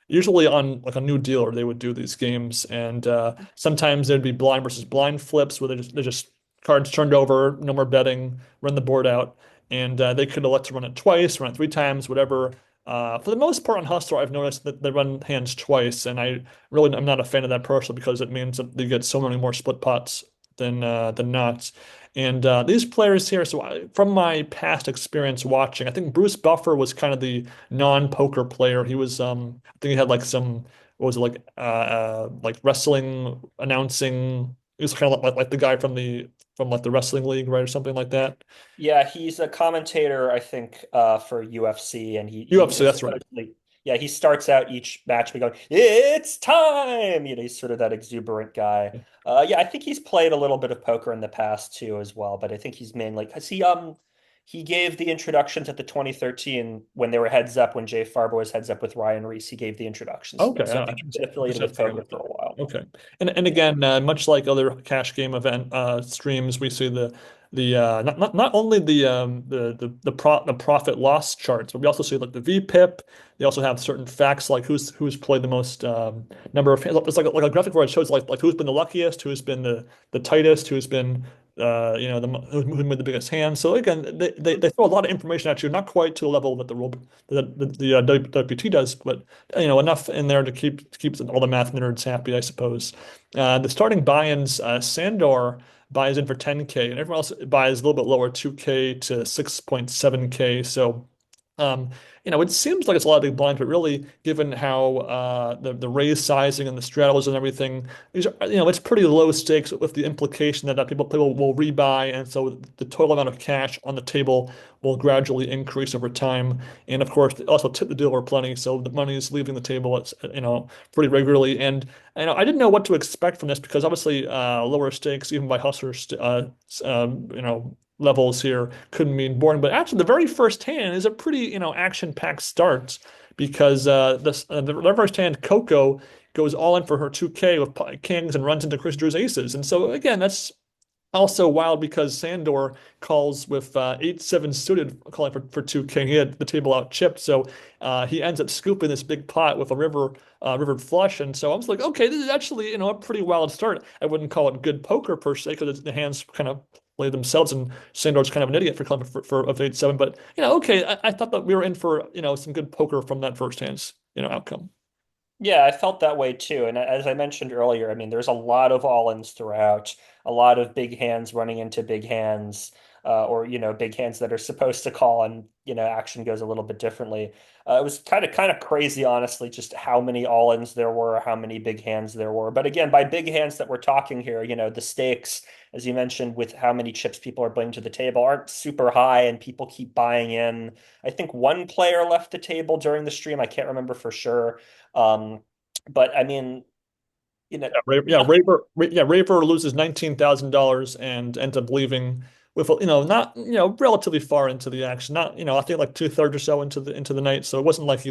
usually on like a new dealer they would do these games, and sometimes there'd be blind versus blind flips where they just cards turned over, no more betting, run the board out, and they could elect to run it twice, run it three times, whatever. For the most part on Hustler, I've noticed that they run hands twice, and I'm not a fan of that personally because it means that they get so many more split pots than not. And these players here, so from my past experience watching, I think Bruce Buffer was kind of the non-poker player. He was, I think he had like some, what was it, like wrestling announcing. He was kind of like the guy from like the wrestling league, right, or something like that. Yeah, he's a commentator, I think, for UFC, and he UFC, is that's right. supposedly, yeah, he starts out each match by going, "It's time!" He's sort of that exuberant guy. Yeah, I think he's played a little bit of poker in the past too, as well, but I think he's mainly because he gave the introductions at the 2013 when they were heads up when Jay Farber was heads up with Ryan Reese. He gave the introductions to Okay, them, so I think he's been I affiliated should have with forgot poker about for a that. while. Okay, and again, much like other cash game event streams, we see the not only the profit loss charts, but we also see like the VPIP. They also have certain facts like who's played the most number of. It's like a graphic where it shows like who's been the luckiest, who's been the tightest, who's been who made the biggest hand. So again, they throw a lot of information at you, not quite to the level that the rule the WPT does, but enough in there to keep all the math nerds happy, I suppose. The starting buy-ins, Sandor buys in for 10K, and everyone else buys a little bit lower, 2K to 6.7K. So. Um, it seems like it's a lot of big blinds, but really, given how the raise sizing and the straddles and everything, it's pretty low stakes with the implication that people will rebuy, and so the total amount of cash on the table will gradually increase over time. And of course, they also tip the dealer plenty, so the money is leaving the table, pretty regularly. And I didn't know what to expect from this because obviously, lower stakes, even by hustler, levels here could mean boring. But actually, the very first hand is a pretty, action-packed start because the first hand, Coco goes all in for her 2K with kings and runs into Chris Drew's aces. And so again, that's also wild because Sandor calls with 8-7 suited, calling for 2K. He had the table out chipped, so he ends up scooping this big pot with a rivered flush. And so I was like, okay, this is actually a pretty wild start. I wouldn't call it good poker per se because the hands kind of play themselves, and Sandor's kind of an idiot for calling for of 8-7. But okay, I thought that we were in for some good poker from that first hand's outcome. Yeah, I felt that way too. And as I mentioned earlier, I mean, there's a lot of all-ins throughout, a lot of big hands running into big hands, or big hands that are supposed to call, and action goes a little bit differently. It was kind of crazy, honestly, just how many all-ins there were, how many big hands there were. But again, by big hands that we're talking here, the stakes, as you mentioned, with how many chips people are bringing to the table, aren't super high, and people keep buying in. I think one player left the table during the stream. I can't remember for sure. Um, but I mean, you know, Raver loses $19,000 and ends up leaving with not relatively far into the action. Not I think like 2/3 or so into the night. So it wasn't like he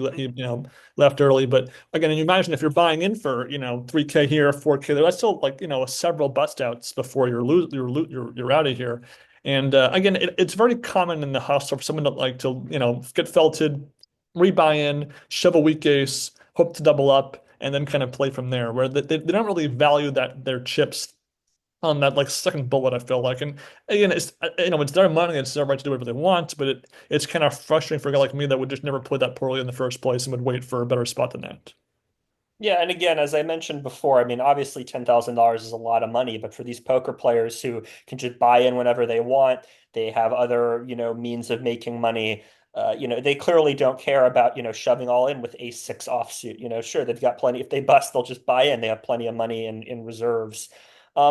left early. But again, and you imagine if you're buying in for 3K here, 4K there, that's still like several bust outs before you're out of here. And again, it's very common in the hustle for someone to like to get felted, rebuy in, shove a weak ace, hope to double up, and then kind of play from there, where they don't really value their chips on that like second bullet, I feel like. And again, it's their money, it's their right to do whatever they want, but it's kind of frustrating for a guy like me that would just never play that poorly in the first place and would wait for a better spot than that. yeah, and again, as I mentioned before, I mean, obviously $10,000 is a lot of money, but for these poker players who can just buy in whenever they want, they have other, means of making money. They clearly don't care about, shoving all in with ace six offsuit. Sure, they've got plenty. If they bust, they'll just buy in. They have plenty of money in reserves.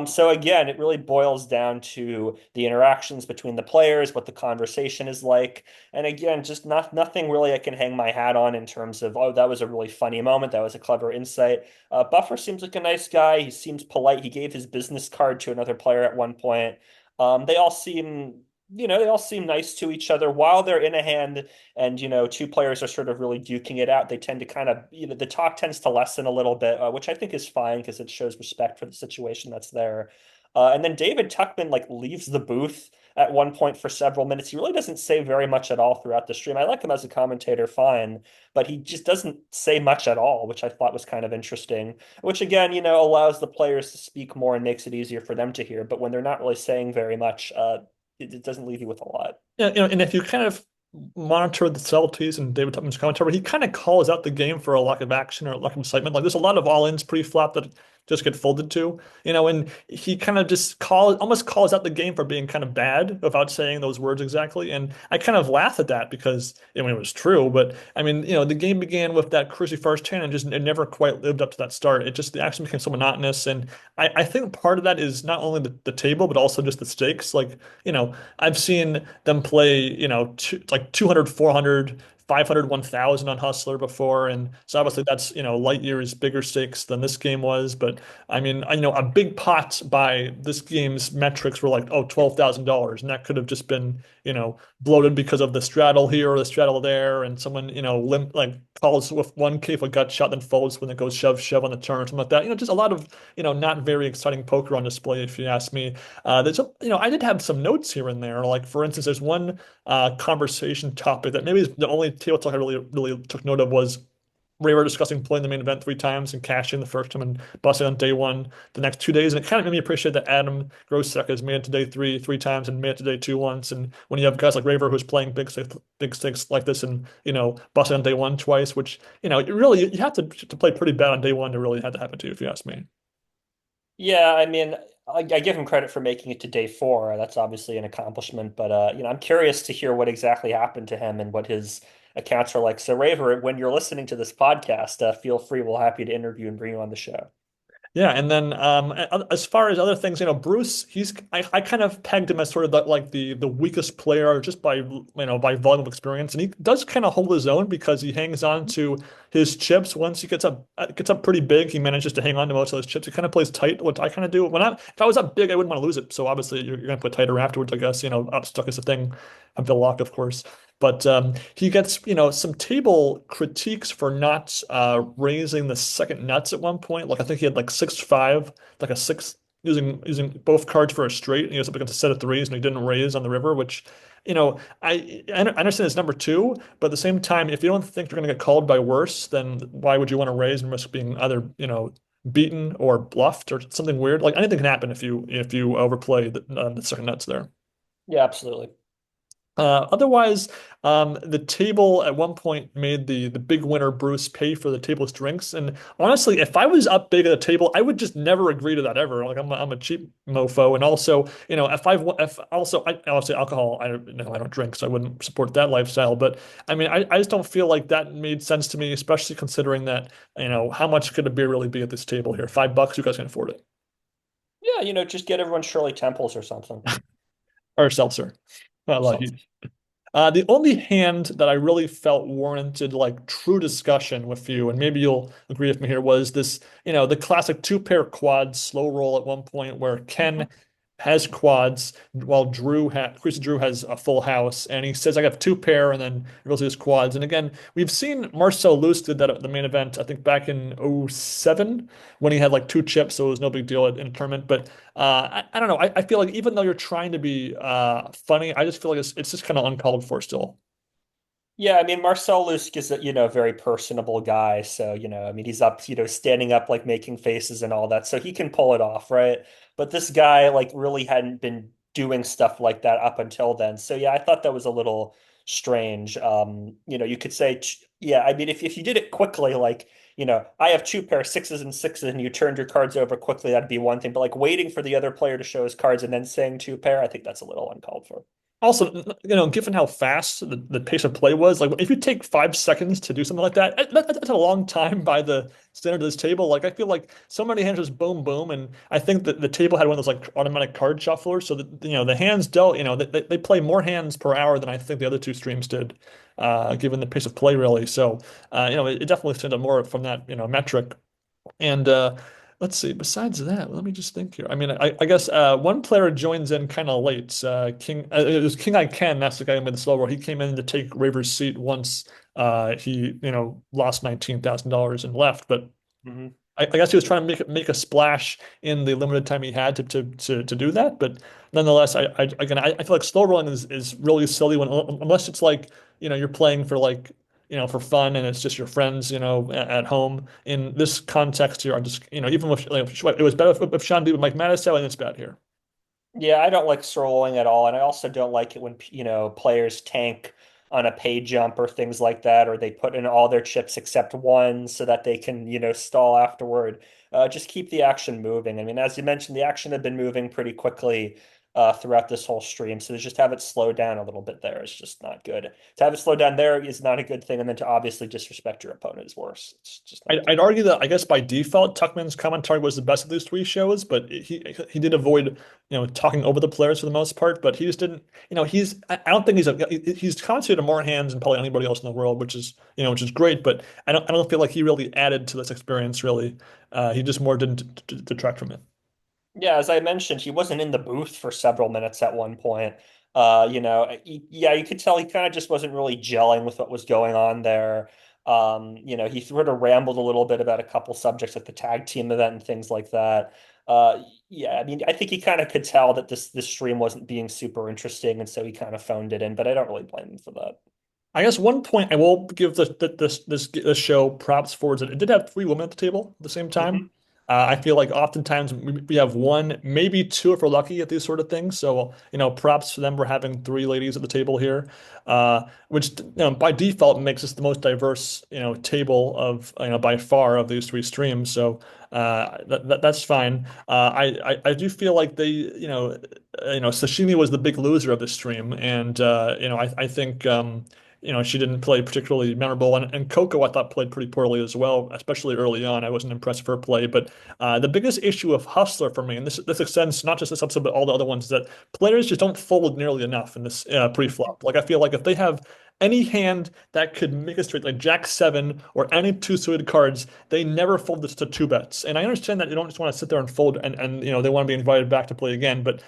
So again, it really boils down to the interactions between the players, what the conversation is like. And again, just nothing really I can hang my hat on in terms of, oh, that was a really funny moment. That was a clever insight. Buffer seems like a nice guy. He seems polite. He gave his business card to another player at one point. They all seem, they all seem nice to each other while they're in a hand, and two players are sort of really duking it out. They tend to kind of, the talk tends to lessen a little bit, which I think is fine because it shows respect for the situation that's there. And then David Tuchman like leaves the booth at one point for several minutes. He really doesn't say very much at all throughout the stream. I like him as a commentator, fine, but he just doesn't say much at all, which I thought was kind of interesting. Which again, allows the players to speak more and makes it easier for them to hear. But when they're not really saying very much, it doesn't leave you with a lot. Yeah, and if you kind of monitor the subtleties in David Tuchman's commentary, he kind of calls out the game for a lack of action or a lack of excitement. Like there's a lot of all-ins pre-flop that just get folded to, and he kind of just almost calls out the game for being kind of bad without saying those words exactly. And I kind of laugh at that because I mean it was true, but I mean, the game began with that cruisy first hand and just it never quite lived up to that start. The action became so monotonous. And I think part of that is not only the table, but also just the stakes. Like, I've seen them play, like 200, 400, 500, 1000 on Hustler before. And so obviously that's, light years bigger stakes than this game was. But I mean, I know a big pot by this game's metrics were like, oh, $12,000. And that could have just been, bloated because of the straddle here or the straddle there. And someone, like calls with 1K for gut shot, then folds when it goes shove on the turn or something like that. Just a lot of, not very exciting poker on display, if you ask me. I did have some notes here and there. Like, for instance, there's one conversation topic that maybe is the only table talk I really, really took note of was Raver discussing playing the main event 3 times and cashing the first time and busting on day one the next 2 days. And it kind of made me appreciate that Adam Grosek has made it to day three times and made it to day two once. And when you have guys like Raver who's playing big stakes like this and, busting on day one twice, which, you have to play pretty bad on day one to really have to happen to you, if you ask me. Yeah, I mean, I give him credit for making it to day four. That's obviously an accomplishment, but I'm curious to hear what exactly happened to him and what his accounts are like. So, Raver, when you're listening to this podcast, feel free. We're happy to interview and bring you on the show. Yeah, and then as far as other things, Bruce, I kind of pegged him as sort of the weakest player just by volume of experience, and he does kind of hold his own because he hangs on to his chips. Once he gets up pretty big, he manages to hang on to most of those chips. He kind of plays tight, which I kind of do. If I was up big, I wouldn't want to lose it. So obviously you're going to play tighter afterwards, I guess. Up stuck is the thing of the lock, of course. But he gets, some table critiques for not raising the second nuts at one point. Like I think he had like 6-5, like a six using both cards for a straight, and he was up against a set of threes, and he didn't raise on the river, which, I understand it's number two, but at the same time, if you don't think you're going to get called by worse, then why would you want to raise and risk being either, beaten or bluffed or something weird? Like anything can happen if you overplay the second nuts there. Yeah, absolutely. Otherwise, the table at one point made the big winner Bruce pay for the table's drinks. And honestly, if I was up big at the table, I would just never agree to that ever. Like I'm a cheap mofo, and also, I alcohol. I don't drink, so I wouldn't support that lifestyle. But I mean, I just don't feel like that made sense to me, especially considering that how much could a beer really be at this table here? $5, you guys can afford it, Yeah, just get everyone Shirley Temples or something. or seltzer. I Or like you. something. The only hand that I really felt warranted like true discussion with you, and maybe you'll agree with me here, was this, the classic two-pair quads slow roll at one point where Ken has quads while Chris Drew has a full house, and he says I got two pair, and then reveals his quads. And again, we've seen Marcel Luz did that at the main event, I think back in '07 when he had like two chips, so it was no big deal in a tournament. But I don't know. I feel like even though you're trying to be funny, I just feel like it's just kind of uncalled for still. Yeah, I mean Marcel Lusk is a very personable guy. So I mean he's up standing up like making faces and all that, so he can pull it off, right? But this guy like really hadn't been doing stuff like that up until then. So yeah, I thought that was a little strange. You could say yeah. I mean if you did it quickly, like I have two pair sixes and sixes, and you turned your cards over quickly, that'd be one thing. But like waiting for the other player to show his cards and then saying two pair, I think that's a little uncalled for. Also, given how fast the pace of play was, like if you take 5 seconds to do something like that, that's a long time by the standard of this table. Like I feel like so many hands just boom, boom, and I think that the table had one of those like automatic card shufflers, so that the hands dealt, they play more hands per hour than I think the other two streams did, given the pace of play really. So, it definitely stood out more from that metric. And let's see. Besides that, let me just think here. I mean, I guess one player joins in kind of late. It was King I Ken. That's the guy who made the slow roll. He came in to take Raver's seat once he lost $19,000 and left. But Mhm. I guess he was trying to make a splash in the limited time he had to do that. But nonetheless, I feel like slow rolling is really silly unless it's like you're playing for like for fun and it's just your friends at home. In this context here, I'm just even with it was better if Sean did with Mike Madison, and it's bad here. Yeah, I don't like scrolling at all, and I also don't like it when players tank on a pay jump or things like that, or they put in all their chips except one so that they can stall afterward. Just keep the action moving. I mean, as you mentioned, the action had been moving pretty quickly throughout this whole stream, so to just have it slow down a little bit there is just not good. To have it slow down there is not a good thing, and then to obviously disrespect your opponent is worse. It's just not good. I'd argue that I guess by default, Tuchman's commentary was the best of these three shows, but he did avoid talking over the players for the most part. But he just didn't I don't think he's commentated more hands than probably anybody else in the world, which is great. But I don't feel like he really added to this experience really. He just more didn't detract from it. Yeah, as I mentioned, he wasn't in the booth for several minutes at one point. Yeah, you could tell he kind of just wasn't really gelling with what was going on there. He sort of rambled a little bit about a couple subjects at the tag team event and things like that. Yeah, I mean, I think he kind of could tell that this stream wasn't being super interesting, and so he kind of phoned it in, but I don't really blame him for that. I guess one point I will give this show props for is that it did have three women at the table at the same time. Hmm. I feel like oftentimes we have one, maybe two if we're lucky at these sort of things. So, props for them for having three ladies at the table here, which by default makes us the most diverse, table of, by far of these three streams. So that's fine. I do feel like sashimi was the big loser of this stream, and I think. She didn't play particularly memorable. And Coco, I thought, played pretty poorly as well, especially early on. I wasn't impressed with her play. But the biggest issue of Hustler for me, and this extends not just this episode, but all the other ones, is that players just don't fold nearly enough in this pre-flop. Like, I feel like if they have any hand that could make a straight, like Jack 7 or any two suited cards, they never fold this to two bets. And I understand that you don't just want to sit there and fold and they want to be invited back to play again. But,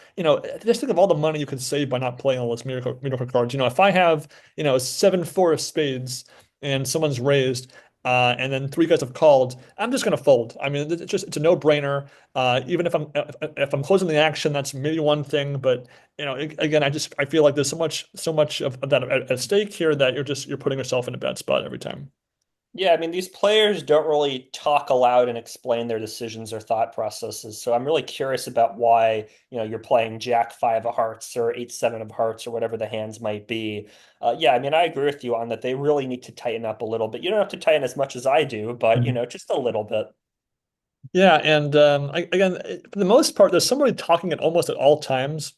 just think of all the money you could save by not playing all those miracle cards. If I have 7-4 of spades and someone's raised, and then three guys have called, I'm just gonna fold. I mean, it's a no-brainer. Even if I'm closing the action, that's maybe one thing, but again, I feel like there's so much of that at stake here that you're putting yourself in a bad spot every time. Yeah, I mean, these players don't really talk aloud and explain their decisions or thought processes. So I'm really curious about why, you're playing Jack 5 of hearts or 8-7 of hearts or whatever the hands might be. Yeah, I mean, I agree with you on that. They really need to tighten up a little bit. You don't have to tighten as much as I do, but, just a little bit. Yeah, and again, for the most part, there's somebody talking at almost at all times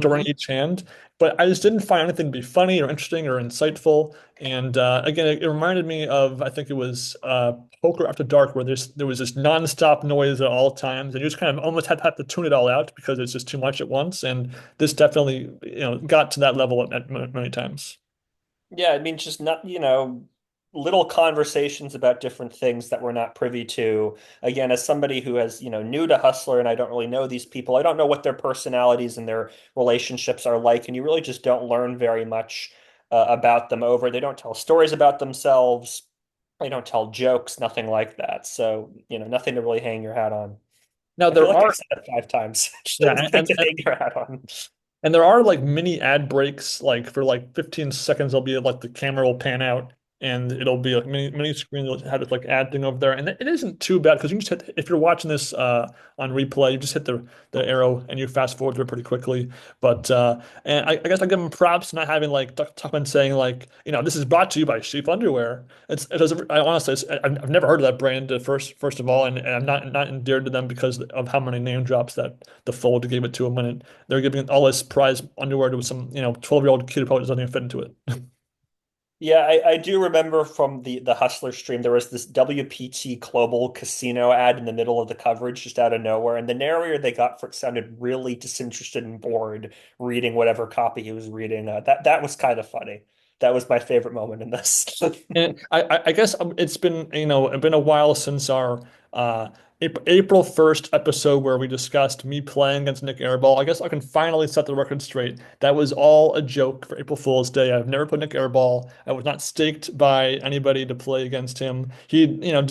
during Hmm. each hand, but I just didn't find anything to be funny or interesting or insightful. And again, it reminded me of I think it was Poker After Dark, where there was this nonstop noise at all times, and you just kind of almost had to tune it all out because it's just too much at once. And this definitely got to that level at many times. Yeah, I mean, just not, little conversations about different things that we're not privy to. Again, as somebody who has, new to Hustler and I don't really know these people, I don't know what their personalities and their relationships are like, and you really just don't learn very much about them over. They don't tell stories about themselves. They don't tell jokes, nothing like that. So, nothing to really hang your hat on. Now I feel there like I've are said it 5 times. yeah, Nothing to hang your hat on. and there are like mini ad breaks, like for like 15 seconds, there'll be like the camera will pan out and it'll be like mini screen will have this like ad thing over there. And it isn't too bad because you just hit, if you're watching this on replay, you just hit the arrow and you fast forward through it pretty quickly. But and I guess I give them props not having like Tuchman saying like, this is brought to you by Sheep Underwear. It doesn't, I honestly, I've never heard of that brand first of all, and I'm not endeared to them because of how many name drops that the Fold gave it to them when they're giving all this prize underwear to some 12-year-old kid who probably doesn't even fit into it. Yeah, I do remember from the Hustler stream, there was this WPT Global Casino ad in the middle of the coverage, just out of nowhere. And the narrator they got for it sounded really disinterested and bored reading whatever copy he was reading. That was kind of funny. That was my favorite moment in this. And I guess it's been a while since our uh, April 1st episode where we discussed me playing against Nick Airball. I guess I can finally set the record straight. That was all a joke for April Fool's Day. I've never put Nick Airball. I was not staked by anybody to play against him. He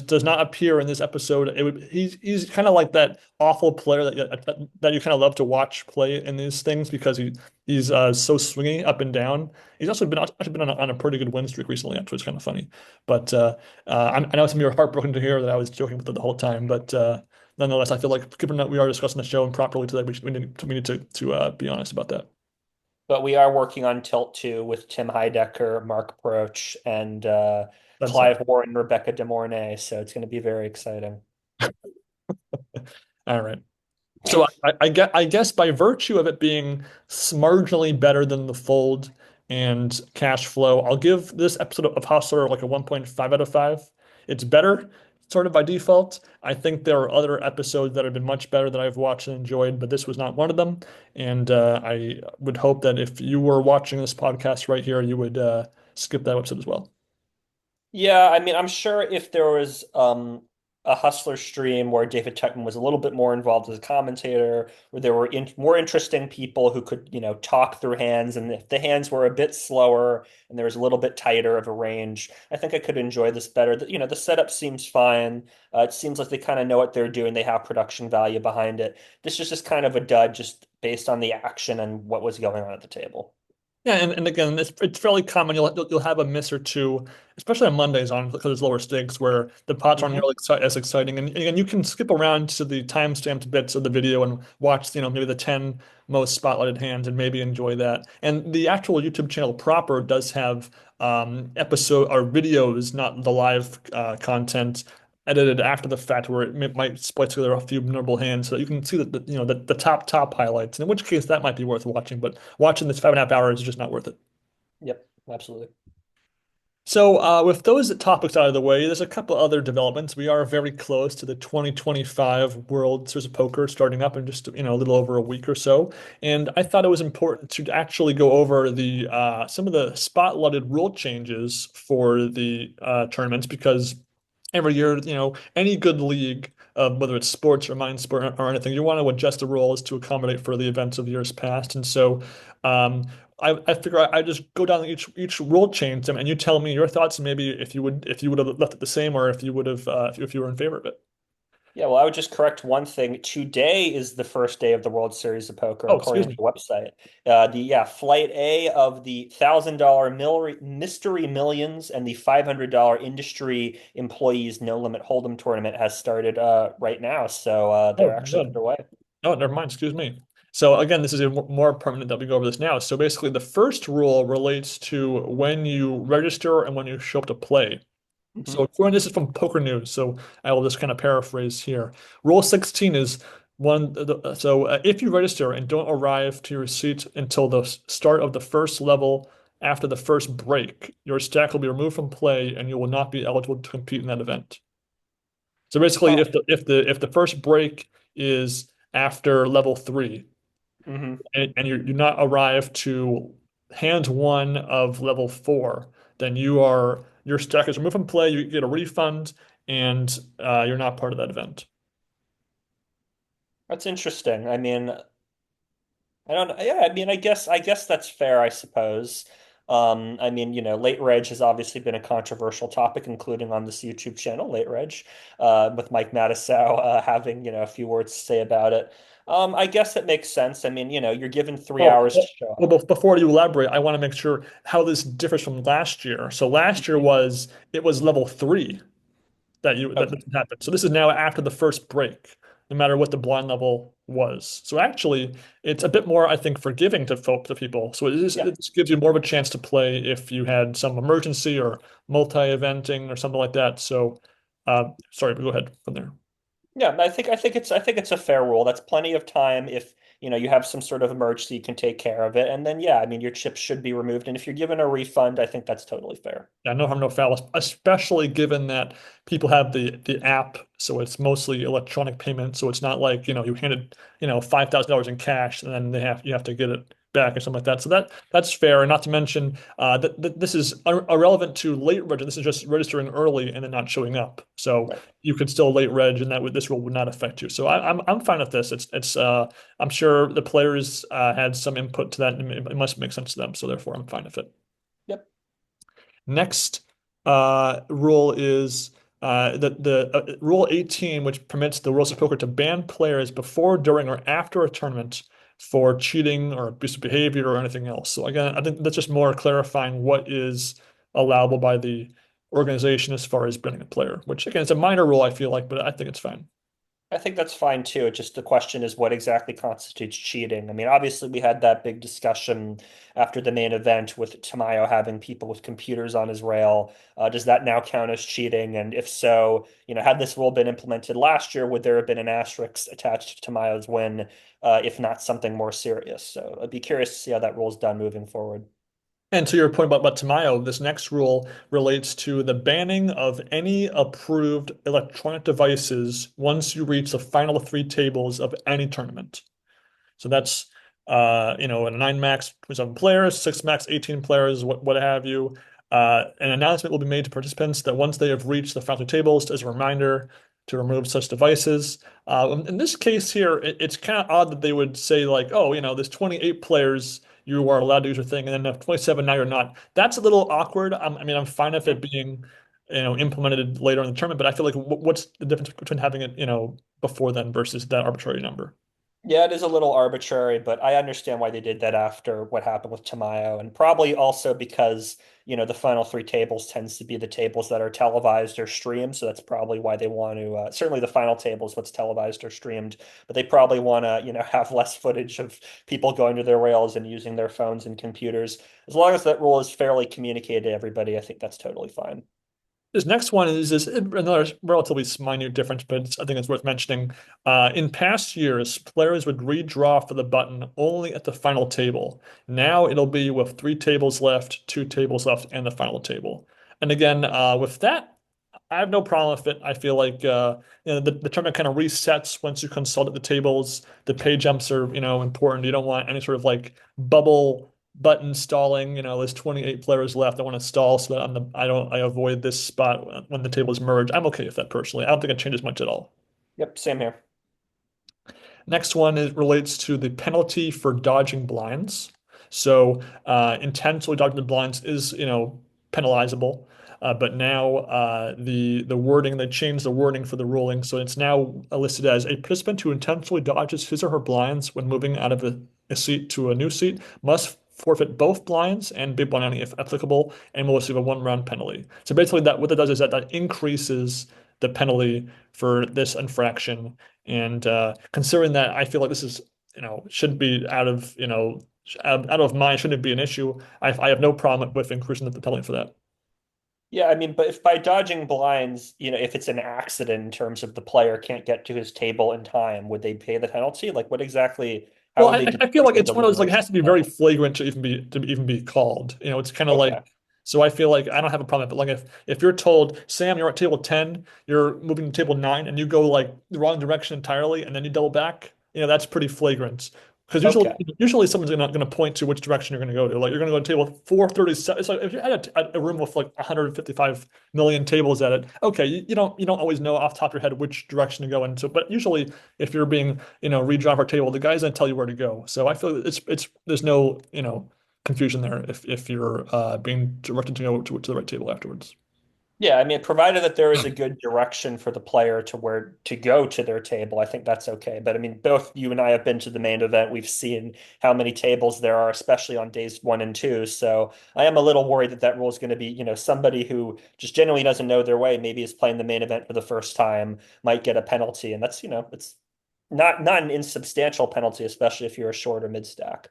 does not appear in this episode. He's kind of like that awful player that you kind of love to watch play in these things because he's so swingy up and down. He's also been on a pretty good win streak recently, actually. It's kind of funny. But I know some of you are heartbroken to hear that I was joking with it the whole time. But nonetheless, I feel like given that we are discussing the show improperly today, we need to be honest about that. But we are working on Tilt 2 with Tim Heidecker, Mark Broach, and That's Clive Warren, Rebecca De Mornay. So it's going to be very exciting. all right. So I guess by virtue of it being marginally better than the Fold and Cash Flow, I'll give this episode of Hustler like a 1.5 out of 5. It's better, sort of by default. I think there are other episodes that have been much better that I've watched and enjoyed, but this was not one of them. And I would hope that if you were watching this podcast right here, you would skip that episode as well. Yeah, I mean, I'm sure if there was a Hustler stream where David Tuchman was a little bit more involved as a commentator, where there were more interesting people who could, talk through hands, and if the hands were a bit slower and there was a little bit tighter of a range, I think I could enjoy this better. The setup seems fine. It seems like they kind of know what they're doing. They have production value behind it. This is just kind of a dud, just based on the action and what was going on at the table. Yeah, and again, it's fairly common. You'll have a miss or two, especially on Mondays on because there's lower stakes where the pots aren't Hmm. nearly as exciting. And again, you can skip around to the time-stamped bits of the video and watch, maybe the 10 most spotlighted hands and maybe enjoy that. And the actual YouTube channel proper does have episode or videos, not the live content, edited after the fact where might splice together a few memorable hands so that you can see the top highlights. And in which case that might be worth watching, but watching this 5.5 hours is just not worth it. Yep, absolutely. So, with those topics out of the way, there's a couple other developments. We are very close to the 2025 World Series of Poker starting up in just, a little over a week or so. And I thought it was important to actually go over the some of the spotlighted rule changes for the tournaments because every year, any good league, whether it's sports or mind sport or anything, you want to adjust the rules to accommodate for the events of years past. And so, um, I figure I just go down each rule change and you tell me your thoughts and maybe if you would have left it the same or if you would have if you were in favor of it. Yeah, well, I would just correct one thing. Today is the first day of the World Series of Poker, Oh, according excuse to me. the website. Flight A of the $1,000 Mystery Millions and the $500 Industry Employees No Limit Hold'em tournament has started right now, so they're Oh, actually good. underway. Oh, never mind. Excuse me. So again, this is more permanent that we go over this now. So basically, the first rule relates to when you register and when you show up to play. So Hmm. according this is from Poker News, so I will just kind of paraphrase here. Rule 16 is if you register and don't arrive to your seat until the start of the first level after the first break, your stack will be removed from play and you will not be eligible to compete in that event. So basically, Huh. if the first break is after level 3 Hmm. and you do not arrive to hand one of level 4, then your stack is removed from play. You get a refund, and you're not part of that event. That's interesting. I mean, I don't. Yeah, I mean, I guess that's fair, I suppose. I mean, late reg has obviously been a controversial topic, including on this YouTube channel, Late Reg, with Mike Matisow having a few words to say about it. I guess it makes sense. I mean, you're given three Well, hours to well, show well, up. before you elaborate, I want to make sure how this differs from last year. So last year it was level 3 that Okay. this happened. So this is now after the first break, no matter what the blind level was. So actually, it's a bit more, I think, forgiving to people. So Yeah. it just gives you more of a chance to play if you had some emergency or multi-eventing or something like that. So, sorry, but go ahead from there. Yeah, I think it's a fair rule. That's plenty of time if you have some sort of emergency, you can take care of it. And then yeah, I mean your chips should be removed. And if you're given a refund, I think that's totally fair. Yeah, no harm, no foul, especially given that people have the app, so it's mostly electronic payment. So it's not like, you handed, $5,000 in cash and then you have to get it back or something like that. So that's fair. And not to mention that this is irrelevant to late reg. This is just registering early and then not showing up. So Right. you could still late reg and this rule would not affect you. So I'm fine with this. I'm sure the players had some input to that and it must make sense to them. So therefore I'm fine with it. Yep. Next rule is the rule 18, which permits the rules of poker to ban players before, during, or after a tournament for cheating or abusive behavior or anything else. So again, I think that's just more clarifying what is allowable by the organization as far as banning a player, which again, it's a minor rule, I feel like, but I think it's fine. I think that's fine too. Just the question is what exactly constitutes cheating. I mean, obviously we had that big discussion after the main event with Tamayo having people with computers on his rail. Does that now count as cheating? And if so, had this rule been implemented last year, would there have been an asterisk attached to Tamayo's win, if not something more serious? So I'd be curious to see how that rule's done moving forward. And to your point about Tamayo, this next rule relates to the banning of any approved electronic devices once you reach the final 3 tables of any tournament. So that's a 9 max 27 players, 6 max 18 players, what have you. An announcement will be made to participants that once they have reached the final 2 tables, as a reminder to remove such devices. In this case here, it's kind of odd that they would say like, oh, there's 28 players, you are allowed to use your thing, and then 27 now you're not. That's a little awkward. I mean, I'm fine with it Mhm. being, implemented later in the tournament, but I feel like what's the difference between having it, before then versus that arbitrary number? Yeah, it is a little arbitrary, but I understand why they did that after what happened with Tamayo, and probably also because, the final three tables tends to be the tables that are televised or streamed, so that's probably why they want to, certainly the final table is what's televised or streamed, but they probably want to, have less footage of people going to their rails and using their phones and computers. As long as that rule is fairly communicated to everybody, I think that's totally fine. This next one is this another relatively minute difference, but I think it's worth mentioning. In past years, players would redraw for the button only at the final table. Now it'll be with three tables left, two tables left, and the final table. And again, with that, I have no problem with it. I feel like the tournament kind of resets once you consolidate the tables. The pay jumps are important. You don't want any sort of like bubble button stalling. There's 28 players left. I want to stall so that I avoid this spot when the tables merge. I'm okay with that personally. I don't think it changes much at all. Yep, same here. Next one relates to the penalty for dodging blinds. So intentionally dodging the blinds is, penalizable. But now the wording, they changed the wording for the ruling. So it's now listed as a participant who intentionally dodges his or her blinds when moving out of a seat to a new seat must forfeit both blinds and big blind if applicable and will receive a one-round penalty. So basically that what that does is that increases the penalty for this infraction. And considering that, I feel like this is, shouldn't be out of mind, shouldn't be an issue. I have no problem with increasing the penalty for that. Yeah, I mean, but if by dodging blinds, if it's an accident in terms of the player can't get to his table in time, would they pay the penalty? Like, what exactly, how Well, would they I feel determine like the it's one of those like it deliberate has to be very penalty? flagrant to even be called. It's kind of like Okay. so I feel like I don't have a problem. But like if you're told, Sam, you're at table 10, you're moving to table 9, and you go like the wrong direction entirely, and then you double back, that's pretty flagrant. Because usually, Okay. usually someone's gonna point to which direction you're gonna go to. Like you're gonna go to table 437. It's like if you're at a room with like 155 million tables at it, okay, you don't always know off the top of your head which direction to go into. But usually, if you're being redrawn for a table, the guy's gonna tell you where to go. So I feel it's there's no confusion there if you're being directed to go to the right table afterwards. Yeah, I mean, provided that there is a good direction for the player to where to go to their table, I think that's okay. But I mean, both you and I have been to the main event. We've seen how many tables there are, especially on days one and two. So I am a little worried that that rule is going to be, somebody who just genuinely doesn't know their way, maybe is playing the main event for the first time, might get a penalty, and that's, it's not an insubstantial penalty, especially if you're a short or mid stack.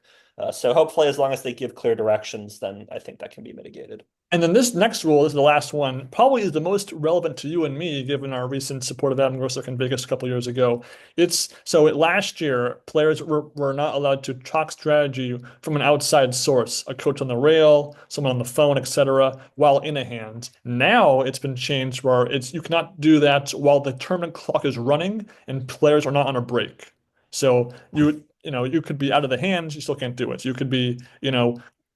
So hopefully, as long as they give clear directions, then I think that can be mitigated. And then this next rule, this is the last one, probably is the most relevant to you and me, given our recent support of Adam Grosek in Vegas a couple years ago. Last year, players were not allowed to talk strategy from an outside source, a coach on the rail, someone on the phone, etc., while in a hand. Now it's been changed where you cannot do that while the tournament clock is running and players are not on a break. So you could be out of the hands, you still can't do it. You could be,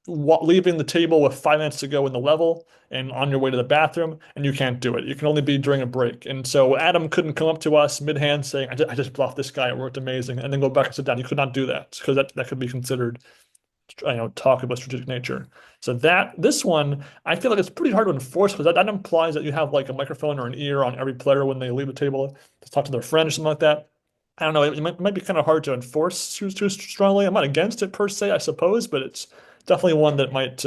leaving the table with 5 minutes to go in the level and on your way to the bathroom, and you can't do it. You can only be during a break. And so Adam couldn't come up to us mid-hand saying, I just bluffed this guy, it worked amazing, and then go back and sit down. You could not do that because that could be considered, talk about strategic nature. So this one, I feel like it's pretty hard to enforce because that implies that you have like a microphone or an ear on every player when they leave the table to talk to their friend or something like that. I don't know. It might be kind of hard to enforce too strongly. I'm not against it per se, I suppose, but it's definitely one that might,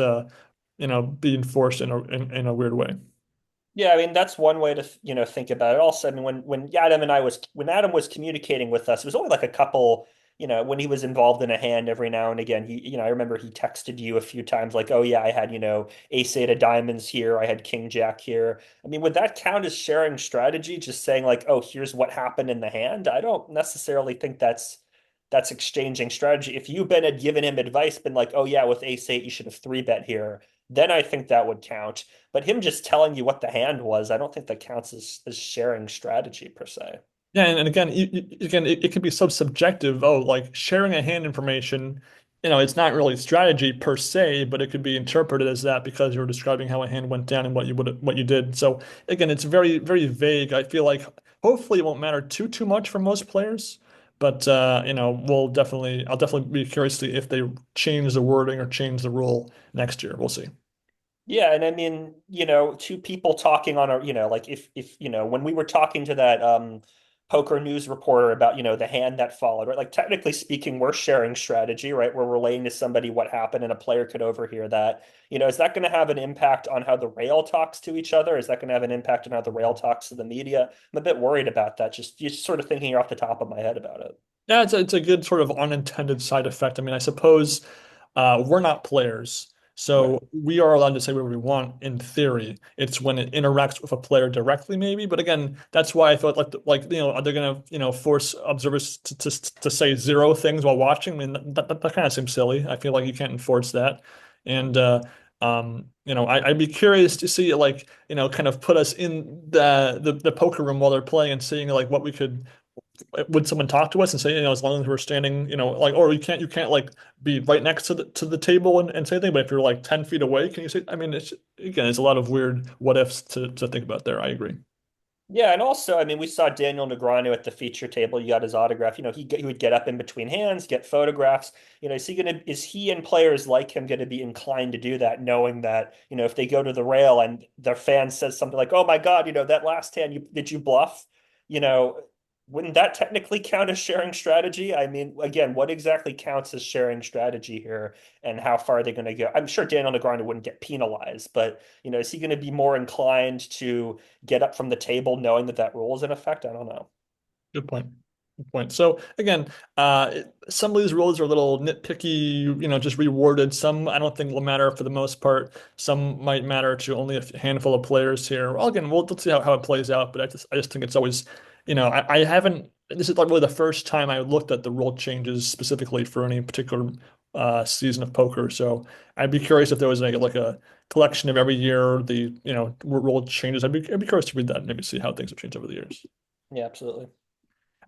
be enforced in a weird way. Yeah, I mean that's one way to think about it. Also, I mean when Adam was communicating with us, it was only like a couple, when he was involved in a hand every now and again. I remember he texted you a few times like, "Oh yeah, I had, ace eight of diamonds here, I had king jack here." I mean, would that count as sharing strategy? Just saying like, "Oh, here's what happened in the hand." I don't necessarily think that's exchanging strategy. If you've been had given him advice, been like, "Oh yeah, with ace eight, you should have three bet here," then I think that would count. But him just telling you what the hand was, I don't think that counts as sharing strategy per se. Yeah, and again, again, it could be so subjective. Oh, like sharing a hand information, it's not really strategy per se, but it could be interpreted as that because you're describing how a hand went down and what you did. So again, it's very, very vague. I feel like hopefully it won't matter too much for most players, but I'll definitely be curious to see if they change the wording or change the rule next year. We'll see. Yeah, and I mean, two people talking on a, like if when we were talking to that poker news reporter about, the hand that followed, right? Like technically speaking, we're sharing strategy, right? We're relaying to somebody what happened and a player could overhear that. Is that going to have an impact on how the rail talks to each other? Is that going to have an impact on how the rail talks to the media? I'm a bit worried about that. Just sort of thinking off the top of my head about it. Yeah, it's a good sort of unintended side effect. I mean, I suppose we're not players, Right. so we are allowed to say whatever we want in theory. It's when it interacts with a player directly, maybe. But again, that's why I felt like are they gonna force observers to say zero things while watching? I mean, that kind of seems silly. I feel like you can't enforce that, and I'd be curious to see like kind of put us in the poker room while they're playing and seeing like what we could would someone talk to us and say, as long as we're standing, like, or you can't like be right next to the table and say anything, but if you're like 10 feet away, can you say, I mean, it's a lot of weird what ifs to think about there. I agree. Yeah, and also, I mean, we saw Daniel Negreanu at the feature table. He got his autograph. He would get up in between hands, get photographs. Is he and players like him going to be inclined to do that, knowing that, if they go to the rail and their fan says something like, "Oh my God, that last hand, did you bluff?" You know, wouldn't that technically count as sharing strategy? I mean, again, what exactly counts as sharing strategy here, and how far are they going to go? I'm sure Daniel Negreanu wouldn't get penalized, but is he going to be more inclined to get up from the table knowing that that rule is in effect? I don't know. Good point. Good point. So again, some of these rules are a little nitpicky, just reworded. Some I don't think will matter for the most part. Some might matter to only a handful of players here. Well, again, let's see how it plays out. But I just think it's always, I haven't. This is like really the first time I looked at the rule changes specifically for any particular season of poker. So I'd be curious if there was like a collection of every year the rule changes. I'd be curious to read that and maybe see how things have changed over the years. Yeah, absolutely.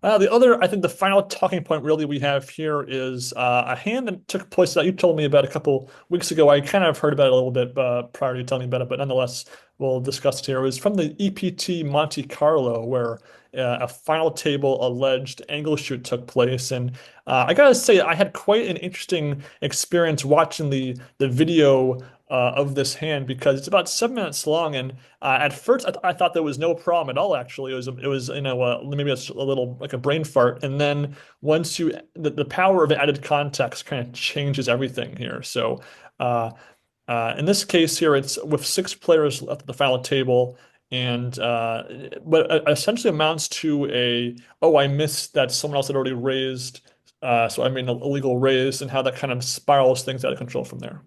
The other, I think the final talking point really we have here is a hand that took place that you told me about a couple weeks ago. I kind of heard about it a little bit prior to you telling me about it, but nonetheless, we'll discuss it here. It was from the EPT Monte Carlo, where a final table alleged angle shoot took place. And I gotta say, I had quite an interesting experience watching the video of this hand because it's about 7 minutes long, and at first I thought there was no problem at all. Actually, it was maybe it's a little like a brain fart, and then once the power of added context kind of changes everything here. So in this case here, it's with 6 players left at the final table. And what essentially amounts to oh, I missed that someone else had already raised, so I made an illegal raise, and how that kind of spirals things out of control from there.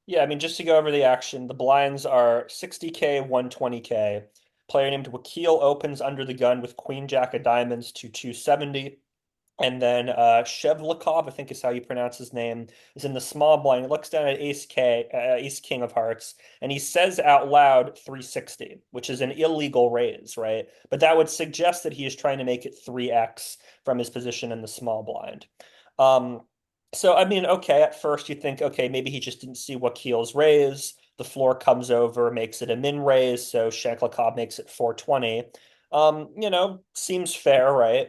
Yeah, I mean, just to go over the action, the blinds are 60K, 120K. Player named Wakil opens under the gun with Queen Jack of Diamonds to 270. And then Shevlikov, I think is how you pronounce his name, is in the small blind. He looks down at Ace King of Hearts, and he says out loud 360, which is an illegal raise, right? But that would suggest that he is trying to make it 3x from his position in the small blind. Um, so I mean, okay, at first you think, okay, maybe he just didn't see Wakil's raise. The floor comes over, makes it a min raise, so Shanklikov makes it 420. Seems fair, right?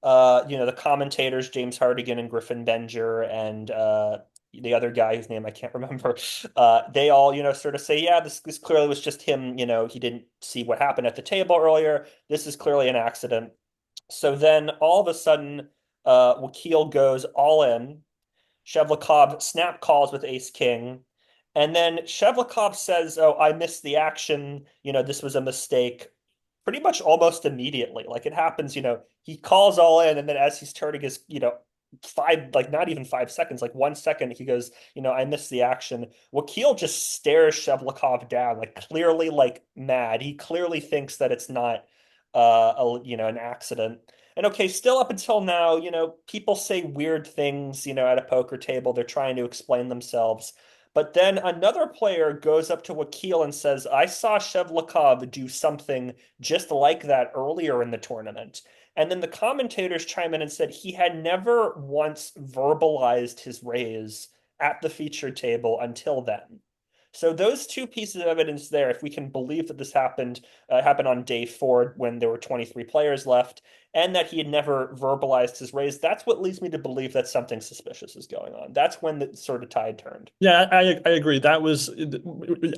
The commentators, James Hardigan and Griffin Benger, and the other guy whose name I can't remember, they all, sort of say, yeah, this clearly was just him. He didn't see what happened at the table earlier. This is clearly an accident. So then all of a sudden, Wakil goes all in. Shevlikov snap calls with Ace King. And then Shevlikov says, "Oh, I missed the action. This was a mistake." Pretty much almost immediately. Like it happens, he calls all in, and then as he's turning his, five, like not even 5 seconds, like 1 second, he goes, I missed the action. Wakil just stares Shevlikov down, like clearly like mad. He clearly thinks that it's not an accident. And okay, still up until now, people say weird things, at a poker table. They're trying to explain themselves. But then another player goes up to Wakil and says, I saw Shevlikov do something just like that earlier in the tournament. And then the commentators chime in and said he had never once verbalized his raise at the featured table until then. So those two pieces of evidence there, if we can believe that this happened on day four when there were 23 players left, and that he had never verbalized his raise, that's what leads me to believe that something suspicious is going on. That's when the sort of tide turned. Yeah, I agree. That was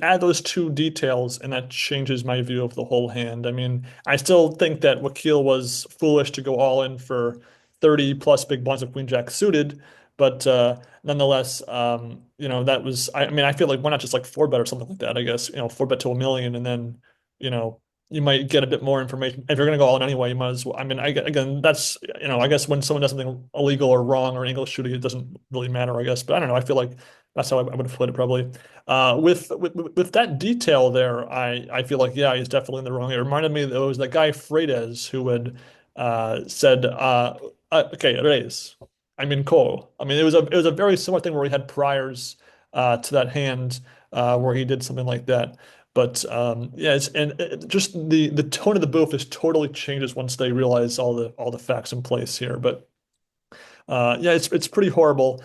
add those two details, and that changes my view of the whole hand. I mean, I still think that Wakil was foolish to go all in for 30 plus big blinds of Queen Jack suited, but nonetheless, that was. I mean, I feel like why not just like four bet or something like that? I guess four bet to a million, and then you know you might get a bit more information. If you're gonna go all in anyway, you might as well. I mean, again, that's I guess when someone does something illegal or wrong or English shooting, it doesn't really matter, I guess. But I don't know. I feel like that's how I would have put it probably. With that detail there, I feel like yeah, he's definitely in the wrong. It reminded me that it was that guy Freitas who had said okay, raise. I mean call. I mean it was a very similar thing where he had priors to that hand where he did something like that. But yeah, just the tone of the booth just totally changes once they realize all the facts in place here. But yeah, it's pretty horrible.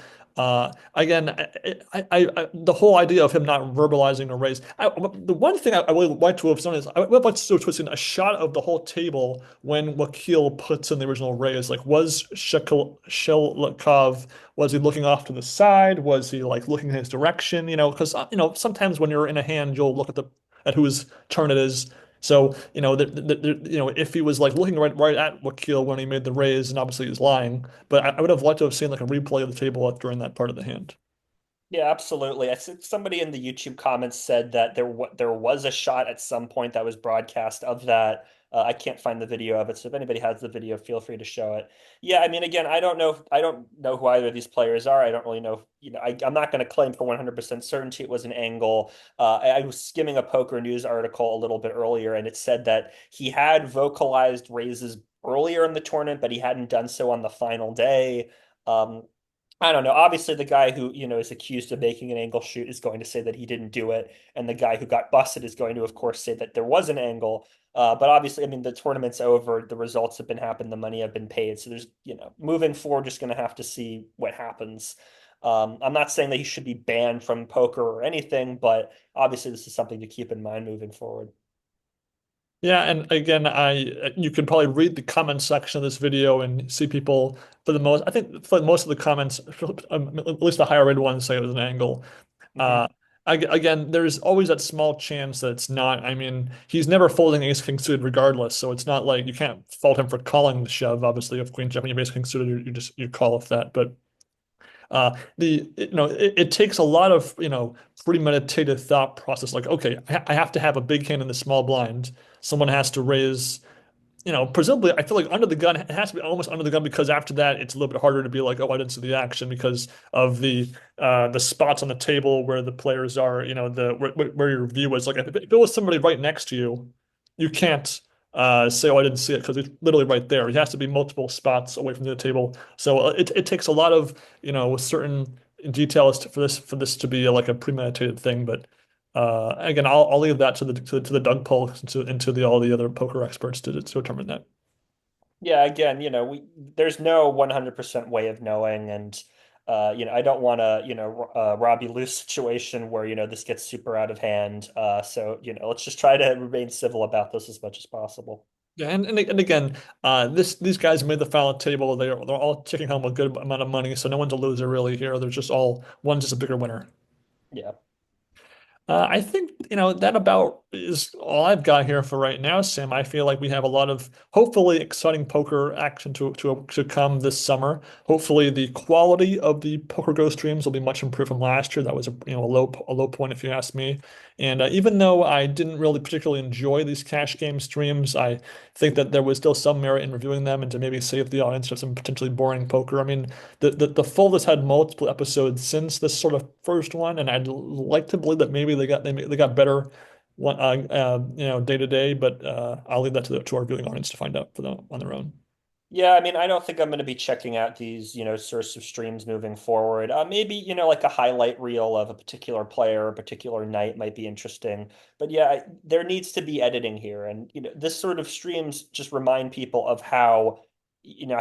Again, the whole idea of him not verbalizing a raise. The one thing I would like to have done is I would like to twist in a shot of the whole table when Wakil puts in the original raise. Like, was Shellikov, was he looking off to the side? Was he like looking in his direction? Because sometimes when you're in a hand, you'll look at whose turn it is. So, if he was like looking right at Wakil when he made the raise, and obviously he's lying, but I would have liked to have seen like a replay of the table during that part of the hand. Yeah, absolutely. I think somebody in the YouTube comments said that there was a shot at some point that was broadcast of that. I can't find the video of it, so if anybody has the video, feel free to show it. Yeah, I mean, again, I don't know who either of these players are. I don't really know. I'm not going to claim for 100% certainty it was an angle. I was skimming a Poker News article a little bit earlier, and it said that he had vocalized raises earlier in the tournament, but he hadn't done so on the final day. Um, I don't know. Obviously, the guy who, is accused of making an angle shoot is going to say that he didn't do it. And the guy who got busted is going to, of course, say that there was an angle. But obviously, I mean, the tournament's over. The results have been happened. The money have been paid. So there's, moving forward, just going to have to see what happens. I'm not saying that he should be banned from poker or anything, but obviously, this is something to keep in mind moving forward. Yeah, and again, you could probably read the comment section of this video and see people for the most. I think for most of the comments, at least the higher rated ones, say it was an angle. Mhm. Uh, Again, there's always that small chance that it's not. I mean, he's never folding ace king suited regardless, so it's not like you can't fault him for calling the shove. Obviously, if queen jack when you ace king suited, you call off that. But it takes a lot of premeditated thought process. Like, okay, I have to have a big hand in the small blind. Someone has to raise presumably, I feel like under the gun, it has to be almost under the gun because after that, it's a little bit harder to be like, oh, I didn't see the action because of the spots on the table where the players are, where your view is. Like if it was somebody right next to you, you can't say, oh, I didn't see it because it's literally right there. It has to be multiple spots away from the table. So it takes a lot of, certain details for this to be like a premeditated thing, but. Again, I'll leave that to the Doug poll and to all the other poker experts to determine that. Yeah, again, there's no 100% way of knowing, and I don't want to, Robbie lose situation where, this gets super out of hand. So, let's just try to remain civil about this as much as possible. Yeah, and again, these guys made the final table. They're all taking home a good amount of money, so no one's a loser really here. They're just all one's just a bigger winner. Yeah. I think, that about is all I've got here for right now, Sam. I feel like we have a lot of hopefully exciting poker action to come this summer. Hopefully, the quality of the Poker Go streams will be much improved from last year. That was a low point if you ask me. And even though I didn't really particularly enjoy these cash game streams, I think that there was still some merit in reviewing them and to maybe save the audience from some potentially boring poker. I mean, the Fold has had multiple episodes since this sort of first one, and I'd like to believe that maybe they got better one day to day, but I'll leave that to our viewing audience to find out for them on their own. Yeah, I mean, I don't think I'm going to be checking out these, sorts of streams moving forward. Maybe, like a highlight reel of a particular player or a particular night might be interesting. But yeah, there needs to be editing here. And, this sort of streams just remind people of how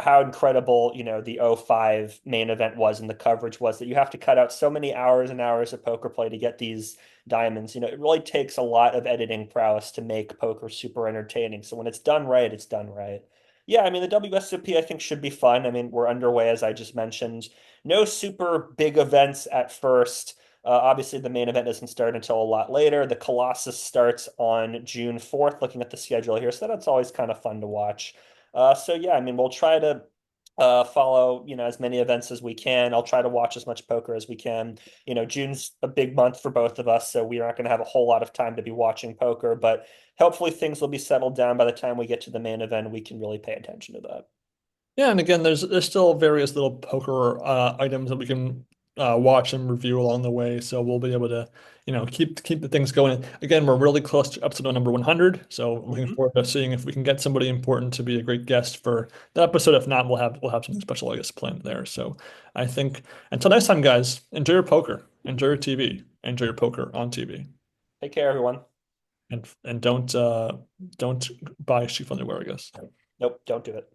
how incredible, the '05 main event was and the coverage was, that you have to cut out so many hours and hours of poker play to get these diamonds. It really takes a lot of editing prowess to make poker super entertaining. So when it's done right, it's done right. Yeah, I mean, the WSOP I think should be fun. I mean, we're underway, as I just mentioned. No super big events at first. Obviously, the main event doesn't start until a lot later. The Colossus starts on June 4th, looking at the schedule here. So that's always kind of fun to watch. So yeah, I mean, we'll try to follow, as many events as we can. I'll try to watch as much poker as we can. June's a big month for both of us, so we're not going to have a whole lot of time to be watching poker, but hopefully things will be settled down by the time we get to the main event. We can really pay attention to that. Yeah, and again, there's still various little poker items that we can watch and review along the way, so we'll be able to, keep the things going. Again, we're really close to episode number 100, so looking Mhm. forward to seeing if we can get somebody important to be a great guest for the episode. If not, we'll have something special, I guess, planned there. So I think until next time, guys, enjoy your poker, enjoy your TV, enjoy your poker on TV, Take care, everyone. and don't buy sheep underwear, I guess. Nope, don't do it.